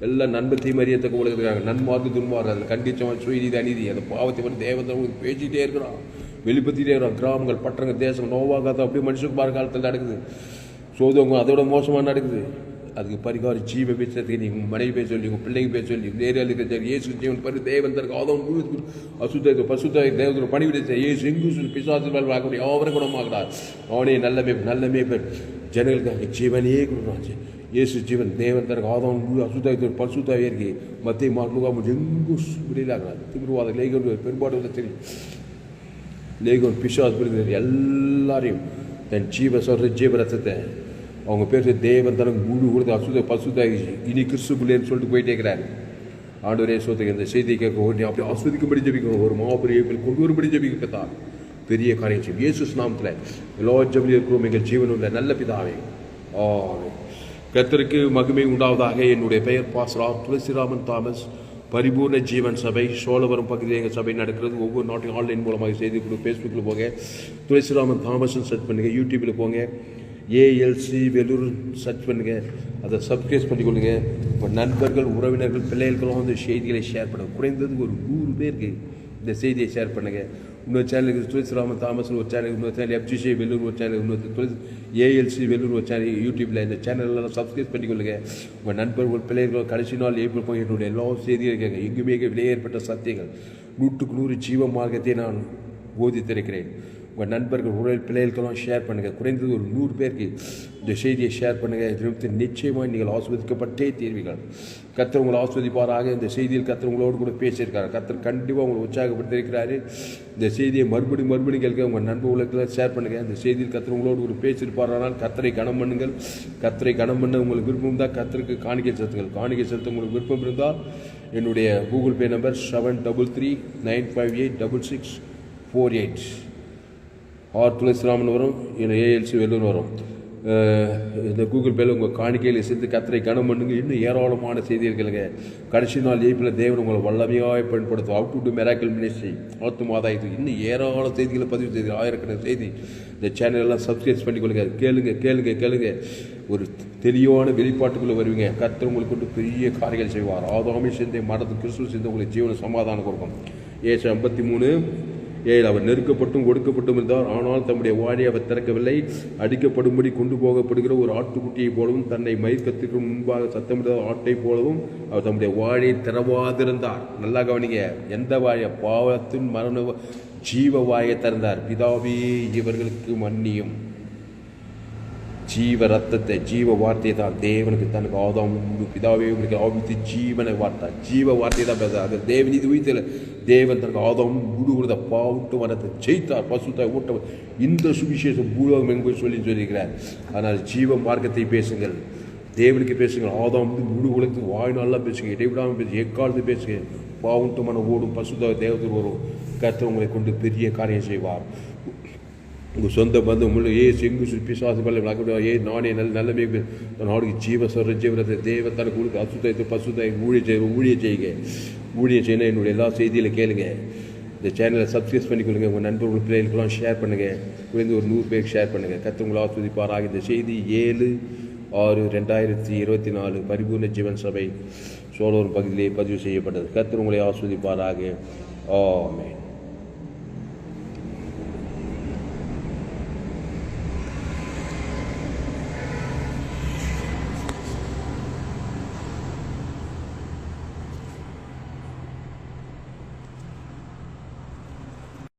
எல்லாம் நண்பத்தையும் மரியத்தக்க உலகத்துக்காக நன்மார்க்கு துன்மார்க்கு அதில் கண்டிச்சவன் சுயநீதி அநீதி அந்த பாவத்தை வந்து தேவன் பேசிக்கிட்டே இருக்கிறான், வெளிப்படுத்திட்டே இருக்கிறான். கிராமங்கள், பட்டணங்கள், தேசம் நோவாகாத அப்படியே மனுஷகுமார் காலத்தில் நடக்குது. சோதவங்க அதோட மோசமாக நடக்குது. அதுக்கு பரிகாரம் ஜீவ பேசுறதுக்கு நீங்கள் மனைவி பேச சொல்லி, உங்கள் பிள்ளைங்க பேச சொல்லி, நேரில் இருக்கிற இயேசு ஜீவன் பரி தேவன் தருக்கு ஆதம் முழு அசுத்த பசுத்த தேவத்தோட பணிவிட இயேசு எங்கு சொல்லி பிசாசு மேல் வாங்கக்கூடிய அவரை குணமாகிறார். அவனே நல்ல மேய்ப்பன் ஜனங்களுக்கு ஜீவனே கொடுக்குறான். இயேசு ஜீவன் தேவன் தருக்கு ஆதம் முழு அசுத்தத்தோட பசுத்தாவே இருக்கு. மத்திய மார்க்குமுகாம் எங்கும் வெளியிலாகிறார். திமிர்வாத லேகோன் பெரும்பாடு தெரியும். லேகோன் பிசாஸ் பிரிந்து எல்லாரையும் தன் ஜீவரத்தத்தை அவங்க பேர் தேவன் தனக்கு முழு கொடுத்து அசுத பசுதாகிச்சு. இனி கிறிஸ்துக்குள்ளேன்னு சொல்லிட்டு போயிட்டே இருக்கிறாரு. ஆண்டவரே சோத்துக்கு இந்த செய்தியை கேட்க அப்படி ஆஸ்வதிக்கும்படி ஜபிக்கணும். ஒரு மாபெரிய கொண்டு வரும்படி ஜபிக்கத்தான் பெரிய காரியம் செய்யும். இயேசு நாமத்தில் எல்லா ஜபிலும் இருக்கிறோம். எங்கள் ஜீவனுள்ள நல்ல பிதாவே, கர்த்தருக்கு மகிமை உண்டாவதாக. என்னுடைய பெயர் பாஸ்டர் துளசிராமன் தாமஸ். பரிபூர்ண ஜீவன் சபை சோழவரம் பகுதியில் எங்கள் சபை நடக்கிறது. ஒவ்வொரு நாட்டையும் ஆன்லைன் மூலமாக செய்தி கொடு. ஃபேஸ்புக்கில் போங்க, துளசிராமன் தாமஸ்ன்னு சர்ச் பண்ணுங்கள். யூடியூப்பில் போங்க, ஏஎல்சி வெலூர் சர்ச் பண்ணுங்கள். அதை சப்ஸ்கிரைப் பண்ணிக்கொள்ளுங்க. உங்கள் நண்பர்கள், உறவினர்கள், பிள்ளைகளுக்கெல்லாம் வந்து செய்திகளை ஷேர் பண்ணுங்கள். குறைந்தது ஒரு 100 பேருக்கு இந்த செய்தியை ஷேர் பண்ணுங்கள். இன்னொரு சேனலுக்கு துளசிராமன் தாமஸ் ஒரு சேனல், இன்னொரு சேனல் எஃப்ஜிசி வெல்லூர் ஒரு சேனல், இன்னொரு ஏஎல்சி வெல்லூர் ஒரு சேனல் யூடியூப்பில். இந்த சேனலெல்லாம் சப்ஸ்கிரைப் பண்ணிக்கொள்ளுங்க. உங்கள் நண்பர்கள், பிள்ளைகள் கடைசி நாள் ஏப்ரல் போய் என்னுடைய எல்லா செய்திகள் கேட்க. எங்குமே விலையேற்பட்ட சத்தியங்கள் 100க்கு 100 ஜீவ மார்க்கத்தை நான் போதித்திருக்கிறேன். உங்கள் நண்பர்கள், உறவு, பிள்ளைகளுக்கெல்லாம் ஷேர் பண்ணுங்கள். குறைந்தது ஒரு 100 பேருக்கு இந்த செய்தியை ஷேர் பண்ணுங்கள். இதற்கு நிச்சயமாக நீங்கள் ஆஸ்வதிக்கப்பட்டே தீர்வீர்கள். கர்த்தர் உங்களை ஆஸ்வதிப்பாராக. இந்த செய்தியில் கர்த்தர் உங்களோடு கூட பேசியிருக்காரு. கர்த்தர் கண்டிப்பாக உங்களை உற்சாகப்படுத்தியிருக்கிறாரு. இந்த செய்தியை மறுபடியும் கேட்க உங்கள் நண்பர்களுக்கெல்லாம் ஷேர் பண்ணுங்கள். இந்த செய்தியில் கர்த்தர் உங்களோடு கூட பேசியிருப்பாரானால் கர்த்தரை கனம் பண்ணுங்கள். கர்த்தரை கனம் பண்ண உங்களுக்கு விருப்பம் தான் கர்த்தருக்கு காணிக்கை செலுத்துங்கள். காணிக்கை செலுத்த உங்களுக்கு விருப்பம் இருந்தால் என்னுடைய கூகுள் பே நம்பர் 7339586648 துளசிராமன் வரும், ஏஎல்சி வெல்லூர் வரும். இந்த கூகுள் பேல உங்கள் காணிக்கையில் சேர்த்து கர்த்தரை கனம் பண்ணுங்க. இன்னும் ஏராளமான செய்திகளுங்க. கடைசி நாள் ஏப்பில் தேவன் உங்களை வல்லமையாக பயன்படுத்தும். அவுட் டு மிராக்கிள் மினிஸ்ட்ரி ஆத்துமாதாயத்துக்கு இன்னும் ஏராளமான செய்திகளை பதிவு செய்து ஆயிரக்கணக்கான செய்தி இந்த சேனலெல்லாம் சப்ஸ்கிரைப் பண்ணிக்கொள்ளுங்க. கேளுங்க. ஒரு தெளிவான வெளிப்பாட்டுக்குள்ளே வருவீங்க. கர்த்தர் உங்களுக்கு கொண்டு பெரிய காரியங்கள் செய்வார். ஆதாமே சேர்ந்த மரத்து கிறிஸ்துவ சேர்ந்து உங்களுக்கு ஜீவன சமாதானம் கொடுக்கும். ஏசு 53:7 அவர் நெருக்கப்பட்டும் ஒடுக்கப்பட்டும் இருந்தார். ஆனால் தம்முடைய வாயை அவர் திறக்கவில்லை. அடிக்கப்படும்படி கொண்டு போகப்படுகிற ஒரு ஆட்டுக்குட்டியை போலவும் தன்னை மயிர்கத்திற்கு முன்பாக சத்தமிடாத ஆட்டை போலவும் அவர் தம்முடைய வாயை திறவாதிருந்தார். நல்லா கவனிங்க. எந்த வாயை? பாவத்தின் மரண ஜீவ வாயை திறந்தார். பிதாவே இவர்களுக்கு மன்னியும். ஜீவ ரத்தத்தை, ஜீவ வார்த்தையை தான் தேவனுக்கு தனக்கு ஆதாம் பிதாவே உங்களுக்கு ஆவித்து ஜீவனை வார்த்தா ஜீவ வார்த்தையை தான் பேச. அது தேவன் இது உயிர்த்தல தேவன் தனக்கு ஆதாம் முழு கொடுத்த பாவுட்டு வரத்தை ஜெயித்தார். பசுத்தாய் ஊட்ட இந்த சுவிசேஷம் பூலோகம் எங்கு போய் சொல்லியிருக்கிறார். ஆனால் ஜீவ மார்க்கத்தை பேசுங்கள், தேவனுக்கு பேசுங்கள். ஆதாம் முழு உலகத்துக்கு வாழ்நாளெலாம் பேசுங்க, இடைவிடாமல் பேசுங்க, எக்காலத்து பேசுங்க. பாவுட்டு மன ஓடும் பசுத்தாய் தேவத்தில் வரும். கர்த்தர் உங்களை கொண்டு பெரிய காரியம் செய்வார். உங்கள் சொந்த பந்தம் முழு எங்கு பிசாசு பல்ல நானே நல்ல நாடுக்கு ஜீவரத்தை தேவன் தனக்கு கொடுத்து அசுத்தத்தை பசுத்தாய் ஊழிய செய்யுங்க. என்னுடைய எல்லா செய்தியில் கேளுங்க. இந்த சேனலை சப்ஸ்கிரைப் பண்ணிக்கொள்ளுங்க. உங்கள் நண்பர்கள், பிள்ளைகளுக்கெல்லாம் ஷேர் பண்ணுங்கள். குறைந்து ஒரு 100 பேருக்கு ஷேர் பண்ணுங்கள். கர்த்தர் உங்களை ஆஸ்வதிப்பாராக. இந்த செய்தி 7/6/2024 பரிபூர்ண ஜீவன் சபை சோழர் பகுதியிலே பதிவு செய்யப்பட்டது. கர்த்தர் உங்களை ஆஸ்வதிப்பாராக. ஆமென்.